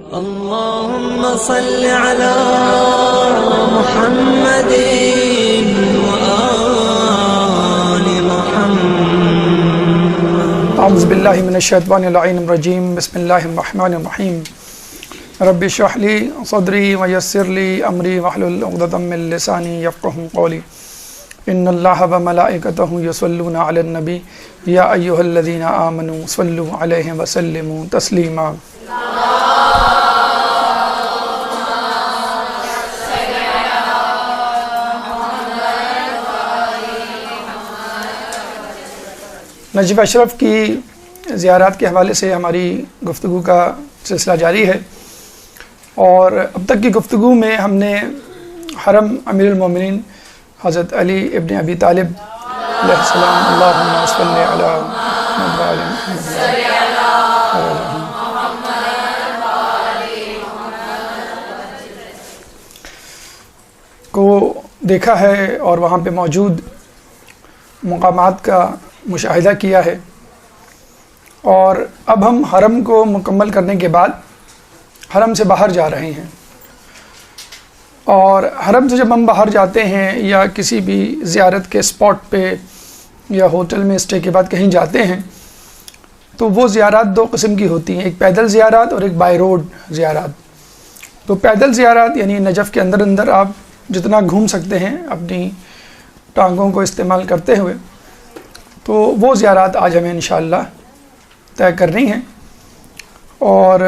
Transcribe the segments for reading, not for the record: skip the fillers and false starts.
اللهم صل على محمد وآل محمد. اعوذ باللہ من الشیطان اللعین الرجیم. بسم اللہ الرحمن الرحیم. رب اشرح لی صدری ویسر لی امری واحلل عقدۃ من لسانی یفقهوا قولی. ان اللہ وملائکتہ یصلون علی النبی یا ایھا الذین آمنوا صلوا علیہ وسلموا تسلیما. نجف اشرف کی زیارات کے حوالے سے ہماری گفتگو کا سلسلہ جاری ہے، اور اب تک کی گفتگو میں ہم نے حرم امیر المومنین حضرت علی ابن ابی طالب علیہ السلام اللہم صلی علی محمد کو دیکھا ہے اور وہاں پہ موجود مقامات کا مشاہدہ کیا ہے. اور اب ہم حرم کو مکمل کرنے کے بعد حرم سے باہر جا رہے ہیں، اور حرم سے جب ہم باہر جاتے ہیں یا کسی بھی زیارت کے اسپاٹ پہ یا ہوٹل میں اسٹے کے بعد کہیں جاتے ہیں تو وہ زیارات دو قسم کی ہوتی ہیں، ایک پیدل زیارات اور ایک بائی روڈ زیارات. تو پیدل زیارات یعنی نجف کے اندر اندر آپ جتنا گھوم سکتے ہیں اپنی ٹانگوں کو استعمال کرتے ہوئے، تو وہ زیارات آج ہمیں انشاءاللہ طے کرنی ہیں. اور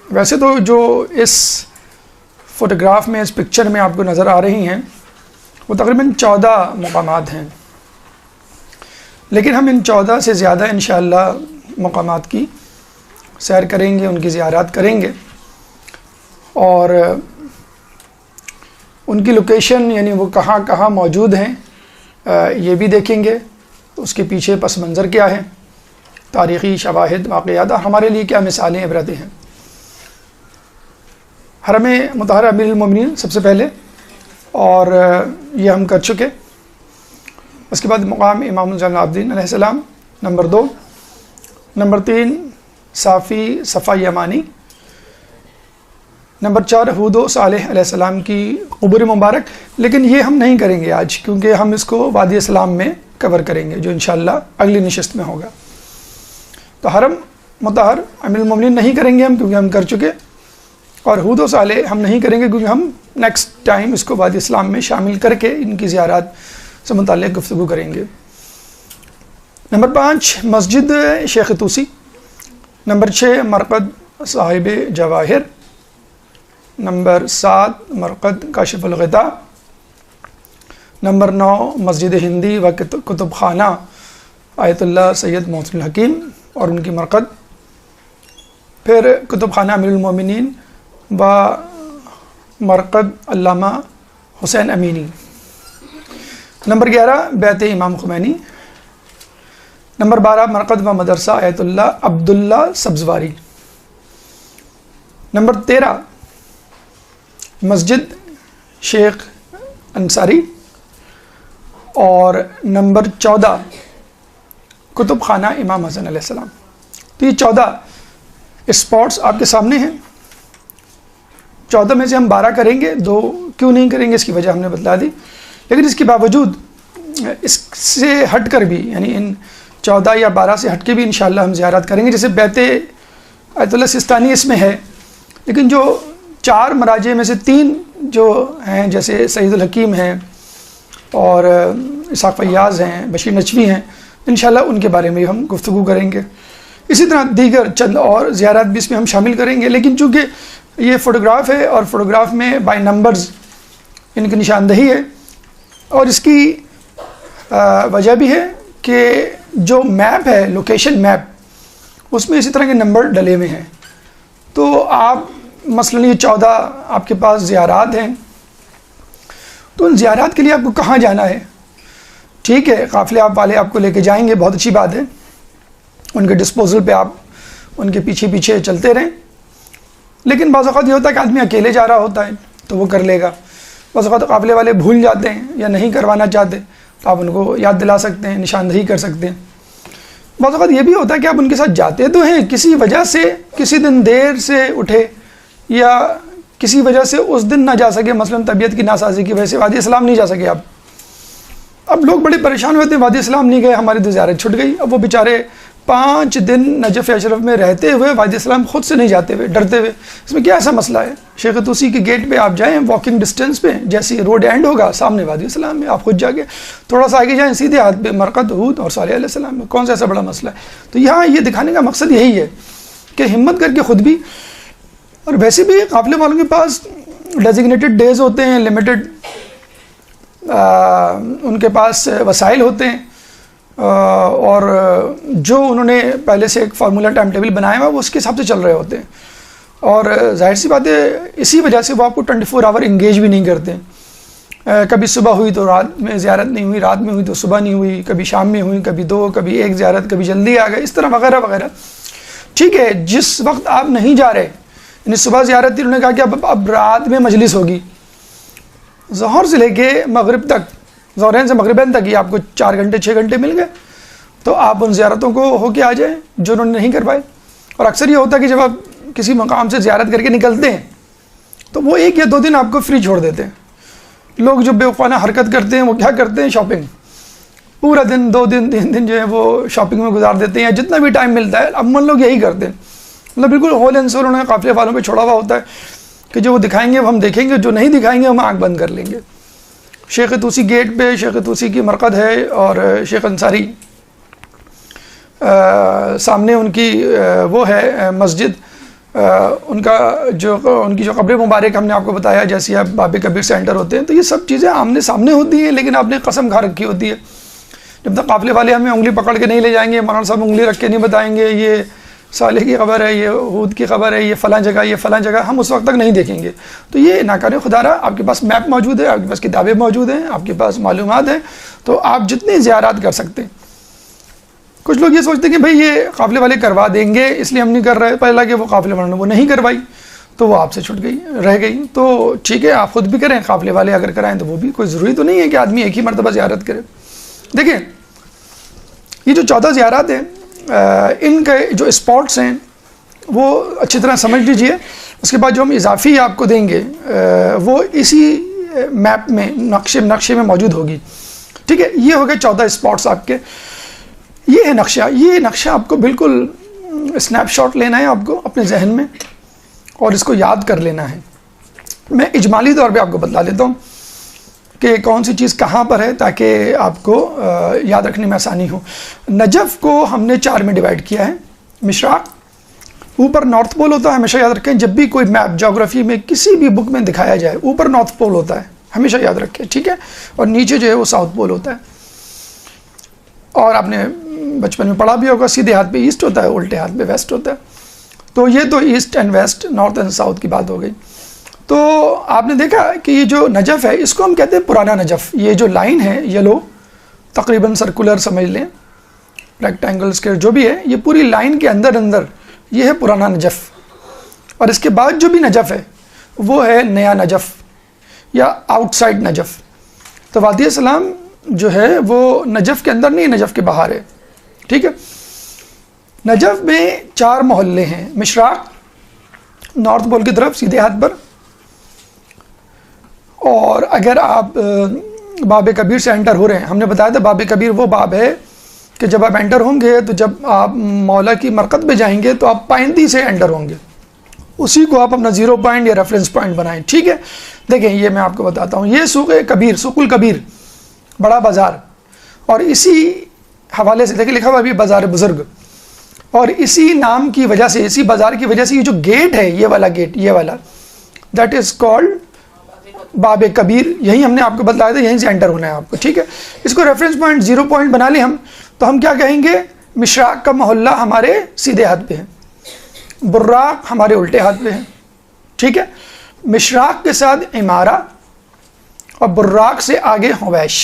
ویسے تو جو اس فوٹوگراف میں اس پکچر میں آپ کو نظر آ رہی ہیں وہ تقریباً 14 مقامات ہیں، لیکن ہم ان 14 سے زیادہ انشاءاللہ مقامات کی سیر کریں گے، ان کی زیارات کریں گے، اور ان کی لوکیشن یعنی وہ کہاں کہاں موجود ہیں یہ بھی دیکھیں گے. اس کے پیچھے پس منظر کیا ہے، تاریخی شواہد، واقعات، اور ہمارے لیے کیا مثالیں، عبرتیں ہیں. حرم مطہر امیر المومنین سب سے پہلے، اور یہ ہم کر چکے. اس کے بعد مقام امام زین العابدین علیہ السلام نمبر 2. نمبر 3 صافی صفا یمانی. نمبر 4 ہود و صالح علیہ السلام کی قبر مبارک، لیکن یہ ہم نہیں کریں گے آج، کیونکہ ہم اس کو وادی اسلام میں کور کریں گے جو انشاءاللہ اگلی نشست میں ہوگا. تو حرم مطہر امیر المومنین نہیں کریں گے ہم کیونکہ ہم کر چکے، اور ہود و صالح ہم نہیں کریں گے کیونکہ ہم نیکسٹ ٹائم اس کو وادی اسلام میں شامل کر کے ان کی زیارات سے متعلق گفتگو کریں گے. نمبر 5 مسجد شیخ توسی. نمبر 6 مرقد صاحب جواہر. نمبر 7 مرقد کاشف الغطاء. نمبر 9 مسجد ہندی و کتب خانہ آیت اللہ سید محسن الحکیم اور ان کی مرقد. پھر کتب خانہ امیر المومنین و مرقد علامہ حسین امینی. نمبر 11 بیت امام خمینی. نمبر 12 مرقد و مدرسہ آیت اللہ عبداللہ سبزواری. نمبر 13 مسجد شیخ انصاری. اور نمبر 14 کتب خانہ امام حسن علیہ السلام. تو یہ 14 اسپاٹس آپ کے سامنے ہیں. 14 میں سے ہم 12 کریں گے، 2 کیوں نہیں کریں گے اس کی وجہ ہم نے بتلا دی. لیکن اس کے باوجود اس سے ہٹ کر بھی یعنی ان 14 یا 12 سے ہٹ کے بھی انشاءاللہ ہم زیارت کریں گے. جیسے بیت آیت اللہ سستانی اس میں ہے، لیکن جو 4 مراجع میں سے 3 جو ہیں جیسے سعید الحکیم ہیں اور اسحاق فیاض ہیں، بشیر نچوی ہیں، انشاءاللہ ان کے بارے میں ہم گفتگو کریں گے. اسی طرح دیگر چند اور زیارات بھی اس میں ہم شامل کریں گے. لیکن چونکہ یہ فوٹوگراف ہے اور فوٹوگراف میں بائی نمبرز ان کی نشاندہی ہے، اور اس کی وجہ بھی ہے کہ جو میپ ہے لوکیشن میپ اس میں اسی طرح کے نمبر ڈلے ہوئے ہیں. تو آپ مثلاً یہ 14 آپ کے پاس زیارات ہیں، تو ان زیارات کے لیے آپ کو کہاں جانا ہے؟ ٹھیک ہے، قافلے آپ والے آپ کو لے کے جائیں گے، بہت اچھی بات ہے، ان کے ڈسپوزل پہ آپ ان کے پیچھے پیچھے چلتے رہیں. لیکن بعض اوقات یہ ہوتا ہے کہ آدمی اکیلے جا رہا ہوتا ہے تو وہ کر لے گا. بعض اوقات قافلے والے بھول جاتے ہیں یا نہیں کروانا چاہتے تو آپ ان کو یاد دلا سکتے ہیں، نشاندہی کر سکتے ہیں. بعض اوقات یہ بھی ہوتا ہے کہ آپ ان کے ساتھ جاتے تو ہیں، کسی وجہ سے کسی دن دیر سے اٹھے یا کسی وجہ سے اس دن نہ جا سکے، مثلا طبیعت کی ناسازی کی وجہ سے وادی اسلام نہیں جا سکے آپ. اب لوگ بڑے پریشان ہوتے ہیں، وادی اسلام نہیں گئے، ہماری تو زیارت چھٹ گئی. اب وہ بیچارے 5 دن نجف اشرف میں رہتے ہوئے وادی اسلام خود سے نہیں جاتے ہوئے، ڈرتے ہوئے. اس میں کیا ایسا مسئلہ ہے؟ شیخ توسی کے گیٹ پہ آپ جائیں، واکنگ ڈسٹینس پہ، جیسے روڈ اینڈ ہوگا سامنے وادی اسلام میں، آپ خود جا کے تھوڑا سا آگے جائیں، سیدھے ہاتھ پہ مرقد، ہود اور صالح علیہ السلام میں. کون سا ایسا بڑا مسئلہ ہے؟ تو یہاں یہ دکھانے کا مقصد یہی ہے کہ ہمت کر کے خود بھی، اور ویسے بھی قافلے والوں کے پاس ڈیزگنیٹڈ ڈیز ہوتے ہیں، لمیٹڈ ان کے پاس وسائل ہوتے ہیں، اور جو انہوں نے پہلے سے ایک فارمولا ٹائم ٹیبل بنایا ہوا وہ اس کے حساب سے چل رہے ہوتے ہیں. اور ظاہر سی بات ہے اسی وجہ سے وہ آپ کو 24 آور انگیج بھی نہیں کرتے. کبھی صبح ہوئی تو رات میں زیارت نہیں ہوئی، رات میں ہوئی تو صبح نہیں ہوئی، کبھی شام میں ہوئی، کبھی 2، کبھی 1 زیارت، کبھی جلدی آ گئے، اس طرح وغیرہ وغیرہ. ٹھیک ہے، جس وقت آپ نہیں جا رہے، یعنی صبح زیارت تھی، انہوں نے کہا کہ اب رات میں مجلس ہوگی، ظہر سے لے کے مغرب تک، ظہرین سے مغربین تک، یہ آپ کو 4 گھنٹے 6 گھنٹے مل گئے، تو آپ ان زیارتوں کو ہو کے آ جائیں جو انہوں نے نہیں کر پائے. اور اکثر یہ ہوتا ہے کہ جب آپ کسی مقام سے زیارت کر کے نکلتے ہیں تو وہ 1 یا 2 دن آپ کو فری چھوڑ دیتے ہیں. لوگ جو بیوقوفانہ حرکت کرتے ہیں وہ کیا کرتے ہیں؟ شاپنگ. پورا دن 2 دن 3 دن جو ہے وہ شاپنگ میں گزار دیتے ہیں، یا جتنا بھی ٹائم ملتا ہے. عموماً لوگ یہی کرتے ہیں، مطلب بالکل ہول اینڈ سول انہوں نے قافلے والوں پہ چھوڑا ہوا ہوتا ہے کہ جو وہ دکھائیں گے وہ ہم دیکھیں گے، جو نہیں دکھائیں گے ہم آنکھ بند کر لیں گے. شیخ توسی گیٹ پہ شیخ توسی کی مرقد ہے، اور شیخ انصاری سامنے ان کی وہ ہے مسجد، ان کا جو ان کی جو قبر مبارک ہم نے آپ کو بتایا، جیسے آپ باب کبیر سے انٹر ہوتے ہیں تو یہ سب چیزیں آمنے سامنے ہوتی ہیں، لیکن آپ نے قسم کھا رکھی ہوتی ہے. جب تک قافلے والے ہمیں انگلی پکڑ کے نہیں لے جائیں گے، مولانا صاحب انگلی رکھ کے نہیں بتائیں گے یہ صالح کی خبر ہے، یہ ہود کی خبر ہے، یہ فلاں جگہ، یہ فلاں جگہ، ہم اس وقت تک نہیں دیکھیں گے. تو یہ ناکارِ خدا رہا. آپ کے پاس میپ موجود ہے، آپ کے پاس کتابیں موجود ہیں، آپ کے پاس معلومات ہیں، تو آپ جتنی زیارات کر سکتے ہیں. کچھ لوگ یہ سوچتے ہیں کہ بھئی یہ قافلے والے کروا دیں گے اس لیے ہم نہیں کر رہے، پہلا کہ وہ قافلے والوں نے وہ نہیں کروائی تو وہ آپ سے چھٹ گئی، رہ گئی. تو ٹھیک ہے، آپ خود بھی کریں، قافلے والے اگر کرائیں تو وہ بھی، کوئی ضروری تو نہیں ہے کہ آدمی ایک ہی مرتبہ زیارت کرے. دیکھیں یہ جو 14 زیارات ہیں، ان کے جو اسپاٹس ہیں وہ اچھی طرح سمجھ لیجئے. اس کے بعد جو ہم اضافی آپ کو دیں گے وہ اسی میپ میں نقشے میں موجود ہوگی. ٹھیک ہے، یہ ہو گئے 14 اسپاٹس آپ کے. یہ ہے نقشہ. یہ نقشہ آپ کو بالکل اسنیپ شاٹ لینا ہے آپ کو اپنے ذہن میں، اور اس کو یاد کر لینا ہے. میں اجمالی طور پہ آپ کو بتلا دیتا ہوں کہ کون سی چیز کہاں پر ہے تاکہ آپ کو یاد رکھنے میں آسانی ہو. نجف کو ہم نے 4 میں ڈیوائڈ کیا ہے. مشراق اوپر نارتھ پول ہوتا ہے، ہمیشہ یاد رکھیں. جب بھی کوئی میپ جغرافی میں کسی بھی بک میں دکھایا جائے اوپر نارتھ پول ہوتا ہے، ہمیشہ یاد رکھیں. ٹھیک ہے، اور نیچے جو ہے وہ ساؤتھ پول ہوتا ہے. اور آپ نے بچپن میں پڑھا بھی ہوگا، سیدھے ہاتھ پہ ایسٹ ہوتا ہے، الٹے ہاتھ پہ ویسٹ ہوتا ہے. تو یہ تو east and west, north and south کی بات ہو گئی. تو آپ نے دیکھا کہ یہ جو نجف ہے اس کو ہم کہتے ہیں پرانا نجف. یہ جو لائن ہے یلو، تقریباً سرکولر سمجھ لیں، ریکٹینگل اسکوائر جو بھی ہے، یہ پوری لائن کے اندر یہ ہے پرانا نجف. اور اس کے بعد جو بھی نجف ہے وہ ہے نیا نجف یا آؤٹ سائڈ نجف. تو وادی اسلام جو ہے وہ نجف کے اندر نہیں، نجف کے باہر ہے. ٹھیک ہے، نجف میں 4 محلے ہیں. مشراق نارتھ پول کی طرف سیدھے ہاتھ پر، اور اگر آپ باب کبیر سے انٹر ہو رہے ہیں، ہم نے بتایا تھا باب کبیر وہ باب ہے کہ جب آپ انٹر ہوں گے تو جب آپ مولا کی مرقد پہ جائیں گے تو آپ پائندی سے انٹر ہوں گے، اسی کو آپ اپنا 0 پوائنٹ یا ریفرنس پوائنٹ بنائیں. ٹھیک ہے، دیکھیں یہ میں آپ کو بتاتا ہوں. یہ سوق کبیر، سوق الکبیر، بڑا بازار، اور اسی حوالے سے دیکھیں لکھا ہوا بھی بازار بزرگ، اور اسی نام کی وجہ سے، اسی بازار کی وجہ سے یہ جو گیٹ ہے، یہ والا گیٹ، یہ والا، دیٹ از کالڈ باب کبیر. یہی ہم نے آپ کو بتایا تھا، یہیں سے انٹر ہونا ہے آپ کو. ٹھیک ہے، اس کو ریفرنس پوائنٹ 0 پوائنٹ بنا لیں ہم، تو ہم کیا کہیں گے؟ مشراق کا محلہ ہمارے سیدھے ہاتھ پہ ہے، براق ہمارے الٹے ہاتھ پہ ہے. ٹھیک ہے، مشراق کے ساتھ عمارہ اور براق سے آگے حویش.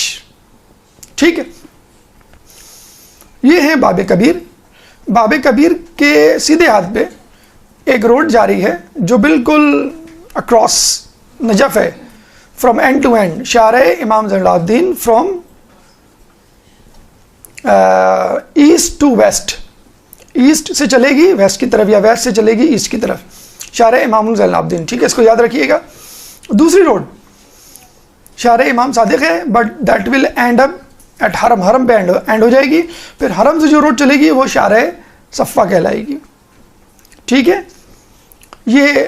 ٹھیک ہے، یہ ہے باب کبیر. باب کبیر کے سیدھے ہاتھ پہ ایک روڈ جاری ہے جو بالکل اکراس نجف ہے، فرام اینڈ ٹو اینڈ. شارع امام زین العابدین from east to west, east سے چلے گی ویسٹ کی طرف یا ویسٹ سے چلے گی ایسٹ کی طرف، شارع امام زین العابدین. ٹھیک ہے، اس کو یاد رکھیے گا. دوسری روڈ شارع امام صادق ہے but that will end up at حرم، حرم پہ اینڈ ہو جائے گی. پھر حرم سے جو روڈ چلے گی وہ شارع صفا کہلائے گی. ٹھیک ہے، یہ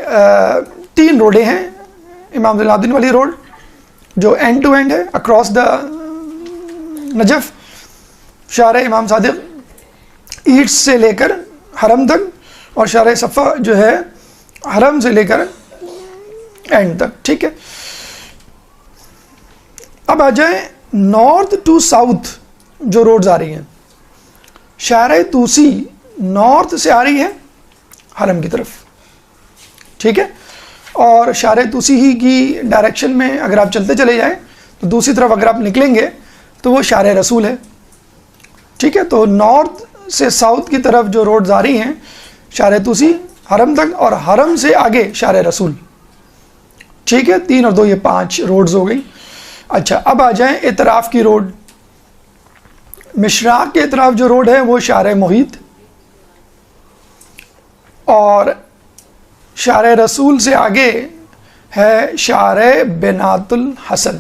3 روڈیں ہیں. امام زین العابدین والی روڈ جو اینڈ ٹو اینڈ ہے اکراس دا نجف، شارع امام صادق ایسٹ سے لے کر حرم تک، اور شارع صفا جو ہے حرم سے لے کر اینڈ تک. ٹھیک ہے، اب آ جائیں نارتھ ٹو ساؤتھ جو روڈز آ رہی ہیں. شارع توسی نارتھ سے آ رہی ہے حرم کی طرف. ٹھیک ہے، اور شارع توسی ہی کی ڈائریکشن میں اگر آپ چلتے چلے جائیں تو دوسری طرف اگر آپ نکلیں گے تو وہ شارع رسول ہے. ٹھیک ہے، تو نارتھ سے ساؤتھ کی طرف جو روڈز آ رہی ہیں شارع توسی حرم تک، اور حرم سے آگے شارع رسول. ٹھیک ہے، 3 اور 2 یہ 5 روڈز ہو گئی. اچھا، اب آ جائیں اطراف کی روڈ. مشراق کے اطراف جو روڈ ہے وہ شارع محیط، اور شارع رسول سے آگے ہے شارع بنات الحسن،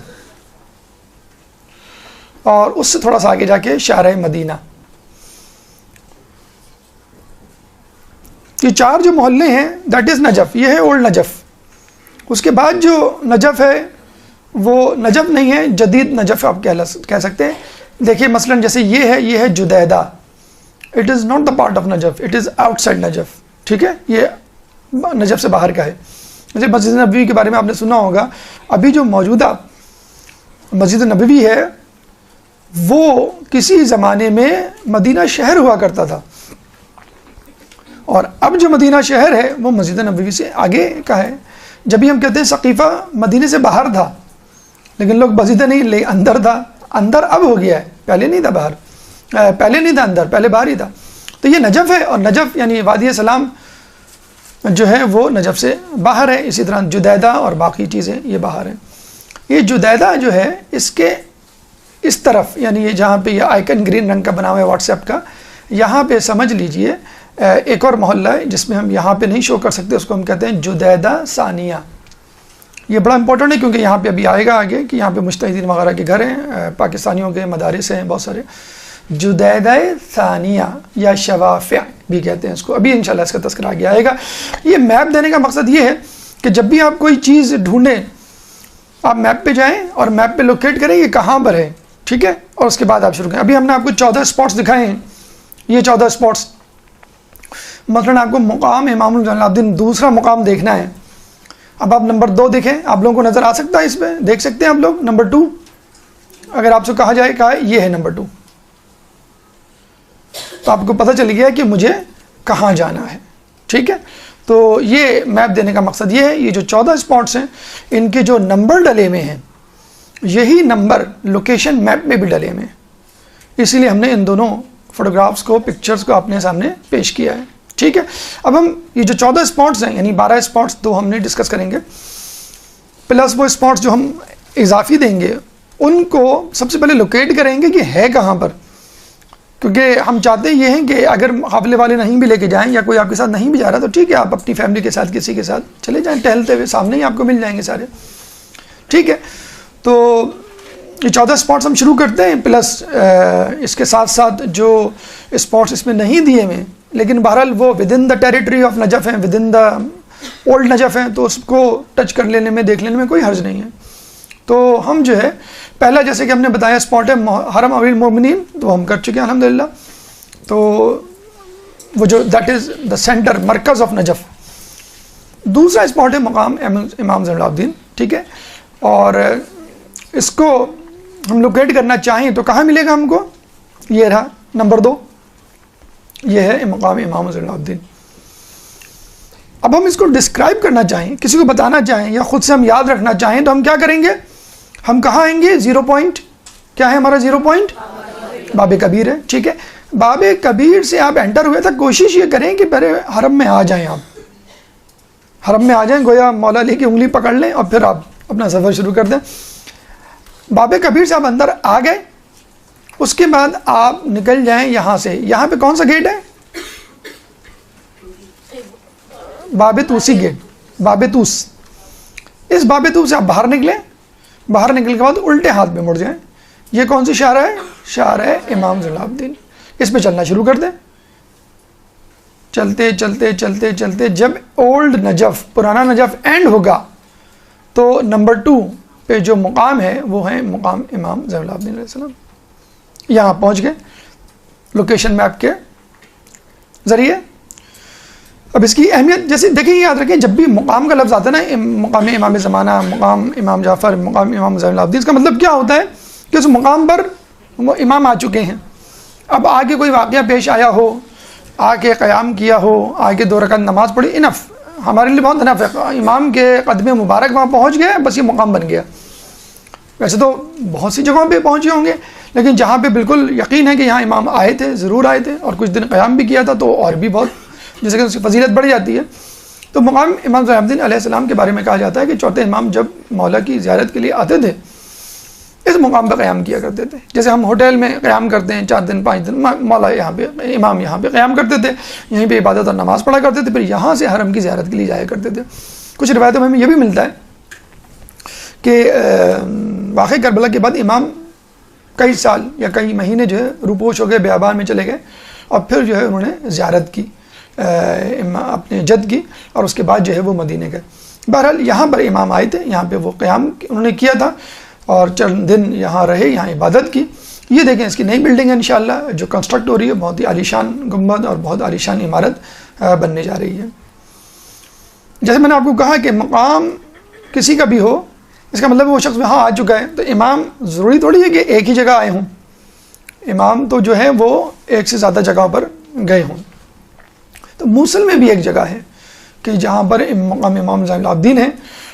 اور اس سے تھوڑا سا آگے جا کے شارع مدینہ. یہ 4 جو محلے ہیں دیٹ از نجف، یہ ہے اولڈ نجف. اس کے بعد جو نجف ہے وہ نجف نہیں ہے، جدید نجف آپ کہہ سکتے ہیں. دیکھیے مثلا جیسے یہ ہے جدیدہ، it is not the part of Najaf, it is outside Najaf. ٹھیک ہے، یہ نجف سے باہر کا ہے. جیسے مسجد نبوی کے بارے میں آپ نے سنا ہوگا، ابھی جو موجودہ مسجد نبوی ہے وہ کسی زمانے میں مدینہ شہر ہوا کرتا تھا، اور اب جو مدینہ شہر ہے وہ مسجد نبوی سے آگے کا ہے. جب بھی ہم کہتے ہیں سقیفہ مدینے سے باہر تھا، لیکن لوگ بزیدہ نہیں لے اندر تھا. اندر اب ہو گیا ہے، پہلے نہیں تھا باہر، پہلے نہیں تھا اندر، پہلے باہر ہی تھا. تو یہ نجف ہے، اور نجف یعنی وادی سلام جو ہے وہ نجف سے باہر ہے. اسی طرح جدیدہ اور باقی چیزیں یہ باہر ہیں. یہ جدیدہ جو ہے اس کے اس طرف، یعنی یہ جہاں پہ یہ آئیکن گرین رنگ کا بنا ہوا ہے واٹس ایپ کا، یہاں پہ سمجھ لیجئے ایک اور محلہ ہے جس میں ہم یہاں پہ نہیں شو کر سکتے، اس کو ہم کہتے ہیں جدیدہ ثانیہ. یہ بڑا امپورٹنٹ ہے کیونکہ یہاں پہ ابھی آئے گا آگے کہ یہاں پہ مجتہدین وغیرہ کے گھر ہیں، پاکستانیوں کے مدارس ہیں بہت سارے. جدیدہ ثانیہ یا شوافع بھی کہتے ہیں اس کو، ابھی انشاءاللہ اس کا تذکرہ آگے آئے گا. یہ میپ دینے کا مقصد یہ ہے کہ جب بھی آپ کوئی چیز ڈھونڈیں آپ میپ پہ جائیں اور میپ پہ لوکیٹ کریں یہ کہاں پر ہے. ٹھیک ہے، اور اس کے بعد آپ شروع کریں. ابھی ہم نے آپ کو 14 اسپاٹس دکھائے ہیں. یہ 14 اسپاٹس، مثلا آپ کو مقام امام زین العابدین دوسرا مقام دیکھنا ہے. اب آپ نمبر 2 دیکھیں، آپ لوگوں کو نظر آ سکتا ہے اس پہ، دیکھ سکتے ہیں آپ لوگ. نمبر 2 اگر آپ سے کہا جائے کہا یہ ہے نمبر 2، تو آپ کو پتہ چل گیا کہ مجھے کہاں جانا ہے. ٹھیک ہے، تو یہ میپ دینے کا مقصد یہ ہے. یہ جو 14 اسپاٹس ہیں ان کے جو نمبر ڈلے ہوئے ہیں یہی نمبر لوکیشن میپ میں بھی ڈلے ہوئے ہیں، اسی لیے ہم نے ان دونوں فوٹوگرافس کو، پکچرز کو اپنے سامنے پیش کیا ہے. ٹھیک ہے، اب ہم یہ جو 14 اسپاٹس ہیں یعنی 12 اسپاٹس تو ہم نے ڈسکس کریں گے، پلس وہ اسپاٹس جو ہم اضافی دیں گے ان کو سب سے پہلے لوکیٹ کریں گے کہ ہے کہاں پر. کیونکہ ہم چاہتے یہ ہیں کہ اگر قافلے والے نہیں بھی لے کے جائیں یا کوئی آپ کے ساتھ نہیں بھی جا رہا تو ٹھیک ہے، آپ اپنی فیملی کے ساتھ کسی کے ساتھ چلے جائیں ٹہلتے ہوئے، سامنے ہی آپ کو مل جائیں گے سارے. ٹھیک ہے، تو یہ 14 اسپاٹس ہم شروع کرتے ہیں، پلس اس کے ساتھ ساتھ جو اسپاٹس اس میں نہیں دیے ہوئے لیکن بہرحال وہ within the territory of Najaf ہیں، within the old Najaf ہیں، تو اس کو ٹچ کر لینے میں، دیکھ لینے میں کوئی حرج نہیں ہے. تو ہم جو ہے پہلا جیسے کہ ہم نے بتایا اسپاٹ ہے حرم امیر المومنین، تو ہم کر چکے ہیں الحمدللہ. تو وہ جو دیٹ از دا سینٹر، مرکز آف نجف. دوسرا اسپاٹ ہے مقام امام زین العابدین. ٹھیک ہے، اور اس کو ہم لوکیٹ کرنا چاہیں تو کہاں ملے گا ہم کو؟ یہ رہا نمبر 2، یہ ہے مقام امام زین العابدین. اب ہم اس کو ڈسکرائب کرنا چاہیں، کسی کو بتانا چاہیں یا خود سے ہم یاد رکھنا چاہیں تو ہم کیا کریں گے؟ ہم کہاں آئیں گے؟ 0 پوائنٹ کیا ہے ہمارا 0 پوائنٹ؟ باب کبیر ہے. ٹھیک ہے، باب کبیر سے آپ انٹر ہوئے تک کوشش یہ کریں کہ پہلے حرم میں آ جائیں. آپ حرم میں آ جائیں، گویا مولا علی کی انگلی پکڑ لیں اور پھر آپ اپنا سفر شروع کر دیں. باب کبیر سے آپ اندر آ گئے اس کے بعد آپ نکل جائیں یہاں سے. یہاں پہ کون سا گیٹ ہے؟ باب طوسی گیٹ, باب طوس. اس باب طوس سے آپ باہر نکلیں. باہر نکل کے بعد الٹے ہاتھ پہ مڑ جائیں. یہ کون سی شارع ہے؟ شارع امام زین العابدین. اس پہ چلنا شروع کر دیں. چلتے چلتے چلتے چلتے جب اولڈ نجف, پرانا نجف اینڈ ہوگا تو نمبر 2 پہ جو مقام ہے وہ ہے مقام امام زین العابدین علیہ السلام. یہاں پہنچ گئے لوکیشن میپ کے ذریعے. اب اس کی اہمیت جیسے دیکھیں, یاد رکھیں جب بھی مقام کا لفظ آتا ہے نا, مقام امام زمانہ, مقام امام جعفر, مقام امام زین العابدین, اس کا مطلب کیا ہوتا ہے کہ اس مقام پر وہ امام آ چکے ہیں. اب آگے کوئی واقعہ پیش آیا ہو, آ کے قیام کیا ہو, آگے 2 رکعت نماز پڑھی, انف, ہمارے لیے بہت انف ہے. امام کے قدم مبارک وہاں پہنچ گئے, بس یہ مقام بن گیا. ویسے تو بہت سی جگہوں پہ پہنچے ہوں گے, لیکن جہاں پہ بالکل یقین ہے کہ یہاں امام آئے تھے, ضرور آئے تھے, اور کچھ دن قیام بھی کیا تھا, تو اور بھی بہت جیسے کہ اس کی فضیلت بڑھ جاتی ہے. تو مقام امام زین العابدین علیہ السلام کے بارے میں کہا جاتا ہے کہ چوتھے امام جب مولا کی زیارت کے لیے آتے تھے اس مقام پہ قیام کیا کرتے تھے. جیسے ہم ہوٹل میں قیام کرتے ہیں 4 دن 5 دن, مولا یہاں پہ, امام یہاں پہ قیام کرتے تھے, یہیں پہ عبادت اور نماز پڑھا کرتے تھے, پھر یہاں سے حرم کی زیارت کے لیے جایا کرتے تھے. کچھ روایتوں میں ہمیں یہ بھی ملتا ہے کہ واقع کربلا کے بعد امام کئی سال یا کئی مہینے جو ہے روپوش ہو گئے, بیابان میں چلے گئے, اور پھر جو ہے انہوں نے زیارت کی اپنے جد کی, اور اس کے بعد جو ہے وہ مدینے گئے. بہرحال یہاں پر امام آئے تھے, یہاں پہ وہ قیام انہوں نے کیا تھا, اور چند دن یہاں رہے, یہاں عبادت کی. یہ دیکھیں اس کی نئی بلڈنگ ہے انشاءاللہ جو کنسٹرکٹ ہو رہی ہے, بہت ہی عالیشان گنبد اور بہت عالیشان عمارت بننے جا رہی ہے. جیسے میں نے آپ کو کہا کہ مقام کسی کا بھی ہو, اس کا مطلب وہ شخص وہاں آ چکا ہے, تو امام ضروری تھوڑی ہے کہ ایک ہی جگہ آئے ہوں. امام تو جو ہے وہ ایک سے زیادہ جگہوں پر گئے ہوں. تو موصل میں بھی ایک جگہ ہے کہ جہاں پر مقام امام زین العابدین ہے,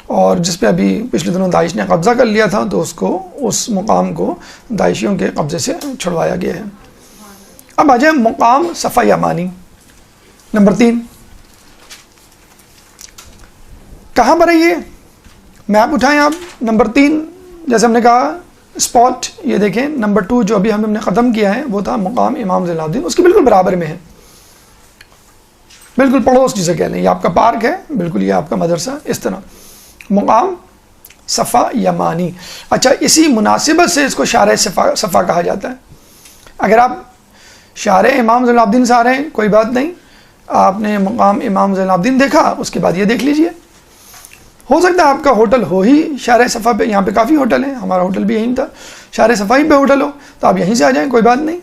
اور جس پہ ابھی پچھلے دنوں داعش نے قبضہ کر لیا تھا, تو اس مقام کو داعشیوں کے قبضے سے چھڑوایا گیا ہے. اب آ جائیں مقام صفا یمانی نمبر 3. کہاں پر ہے یہ؟ میپ اٹھائیں آپ. نمبر 3 جیسے ہم نے کہا اسپاٹ, یہ دیکھیں نمبر 2 جو ابھی ہم نے ختم کیا ہے وہ تھا مقام امام زین العابدین, اس کے بالکل برابر میں ہے, بالکل پڑوس جسے کہہ لیں. یہ آپ کا پارک ہے, بالکل یہ آپ کا مدرسہ, اس طرح مقام صفا یمانی. اچھا, اسی مناسبت سے اس کو شارع صفا کہا جاتا ہے. اگر آپ شارع امام زین العابدین سے آ رہے ہیں کوئی بات نہیں, آپ نے مقام امام زین العابدین دیکھا, اس کے بعد یہ دیکھ لیجئے. ہو سکتا ہے آپ کا ہوٹل ہو ہی شارع صفا پہ, یہاں پہ کافی ہوٹل ہیں, ہمارا ہوٹل بھی یہیں تھا, شارع صفا ہی پہ ہوٹل ہو, تو آپ یہیں سے آ جائیں, کوئی بات نہیں.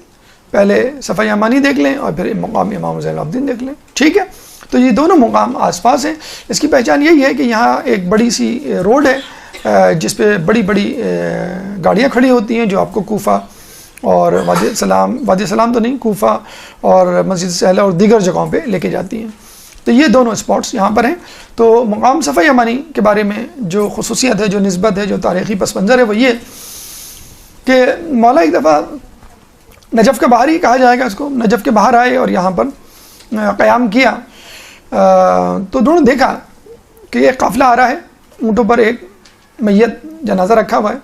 پہلے صفا یمانی دیکھ لیں اور پھر مقام امام زین العابدین دیکھ لیں, ٹھیک ہے. تو یہ دونوں مقام آس پاس ہیں. اس کی پہچان یہی ہے کہ یہاں ایک بڑی سی روڈ ہے جس پہ بڑی بڑی گاڑیاں کھڑی ہوتی ہیں, جو آپ کو کوفہ اور وادی سلام تو نہیں, کوفہ اور مسجد سہلہ اور دیگر جگہوں پہ لے کے جاتی ہیں. تو یہ دونوں اسپاٹس یہاں پر ہیں. تو مقام صفا یمانی کے بارے میں جو خصوصیت ہے, جو نسبت ہے, جو تاریخی پس منظر ہے, وہ یہ کہ مولا ایک دفعہ نجف کے باہر ہی کہا جائے گا اس کو, نجف کے باہر آئے اور یہاں پر قیام کیا. تو انہوں نے دیکھا کہ یہ قافلہ آ رہا ہے, اونٹوں پر ایک میت جنازہ رکھا ہوا ہے.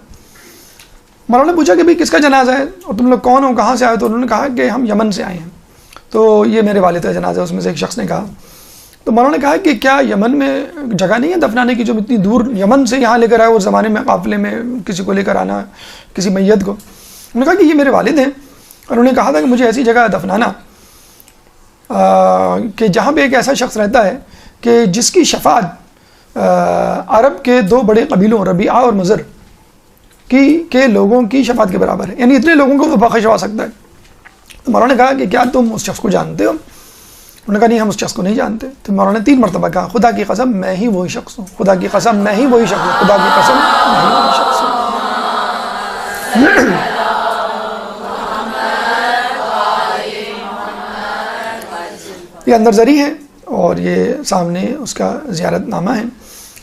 مولانا نے پوچھا کہ بھئی کس کا جنازہ ہے اور تم لوگ کون ہو, کہاں سے آئے؟ تو انہوں نے کہا کہ ہم یمن سے آئے ہیں. تو یہ میرے والد کا جنازہ ہے, اس میں سے ایک شخص نے کہا. تو مولانا نے کہا کہ کیا یمن میں جگہ نہیں ہے دفنانے کی, جو اتنی دور یمن سے یہاں لے کر آئے, اس زمانے میں قافلے میں کسی کو لے کر آنا, کسی میت کو. انہوں نے کہا کہ یہ میرے والد ہیں, اور انہوں نے کہا تھا کہ مجھے ایسی جگہ دفنانا کہ جہاں پہ ایک ایسا شخص رہتا ہے کہ جس کی شفاعت عرب کے 2 بڑے قبیلوں ربیعہ اور مضر کے لوگوں کی شفاعت کے برابر ہے, یعنی اتنے لوگوں کو وہ بخشوا سکتا ہے. تو مولانا نے کہا کہ کیا تم اس شخص کو جانتے ہو؟ انہوں نے کہا نہیں, ہم اس شخص کو نہیں جانتے. تو مولانا نے 3 مرتبہ کہا خدا کی قسم میں ہی وہی شخص ہوں, خدا کی قسم میں ہی وہی شخص ہوں, خدا کی قسم میں ہی وہی شخص ہوں. یہ اندر زری ہے اور یہ سامنے اس کا زیارت نامہ ہے.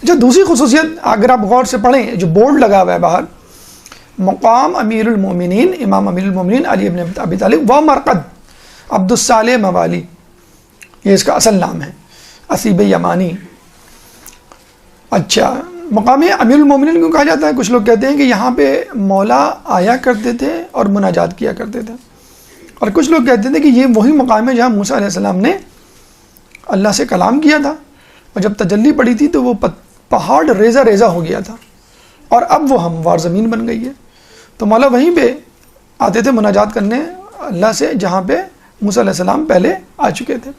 جو دوسری خصوصیت اگر آپ غور سے پڑھیں, جو بورڈ لگا ہوا ہے باہر, مقام امیر المومنین امام امیر المومنین علی ابن ابی طالب و مرقد عبد الصالح موالی, یہ اس کا اصل نام ہے, اسیب یمانی. اچھا, مقام امیر المومنین کیوں کہا جاتا ہے؟ کچھ لوگ کہتے ہیں کہ یہاں پہ مولا آیا کرتے تھے اور مناجات کیا کرتے تھے، اور کچھ لوگ کہتے تھے کہ یہ وہی مقام ہے جہاں موسیٰ علیہ السلام نے اللہ سے کلام کیا تھا، اور جب تجلی پڑی تھی تو وہ پہاڑ ریزہ ریزہ ہو گیا تھا، اور اب وہ ہموار زمین بن گئی ہے۔ تو مولا وہیں پہ آتے تھے مناجات کرنے اللہ سے، جہاں پہ موسیٰ علیہ السلام پہلے آ چکے تھے۔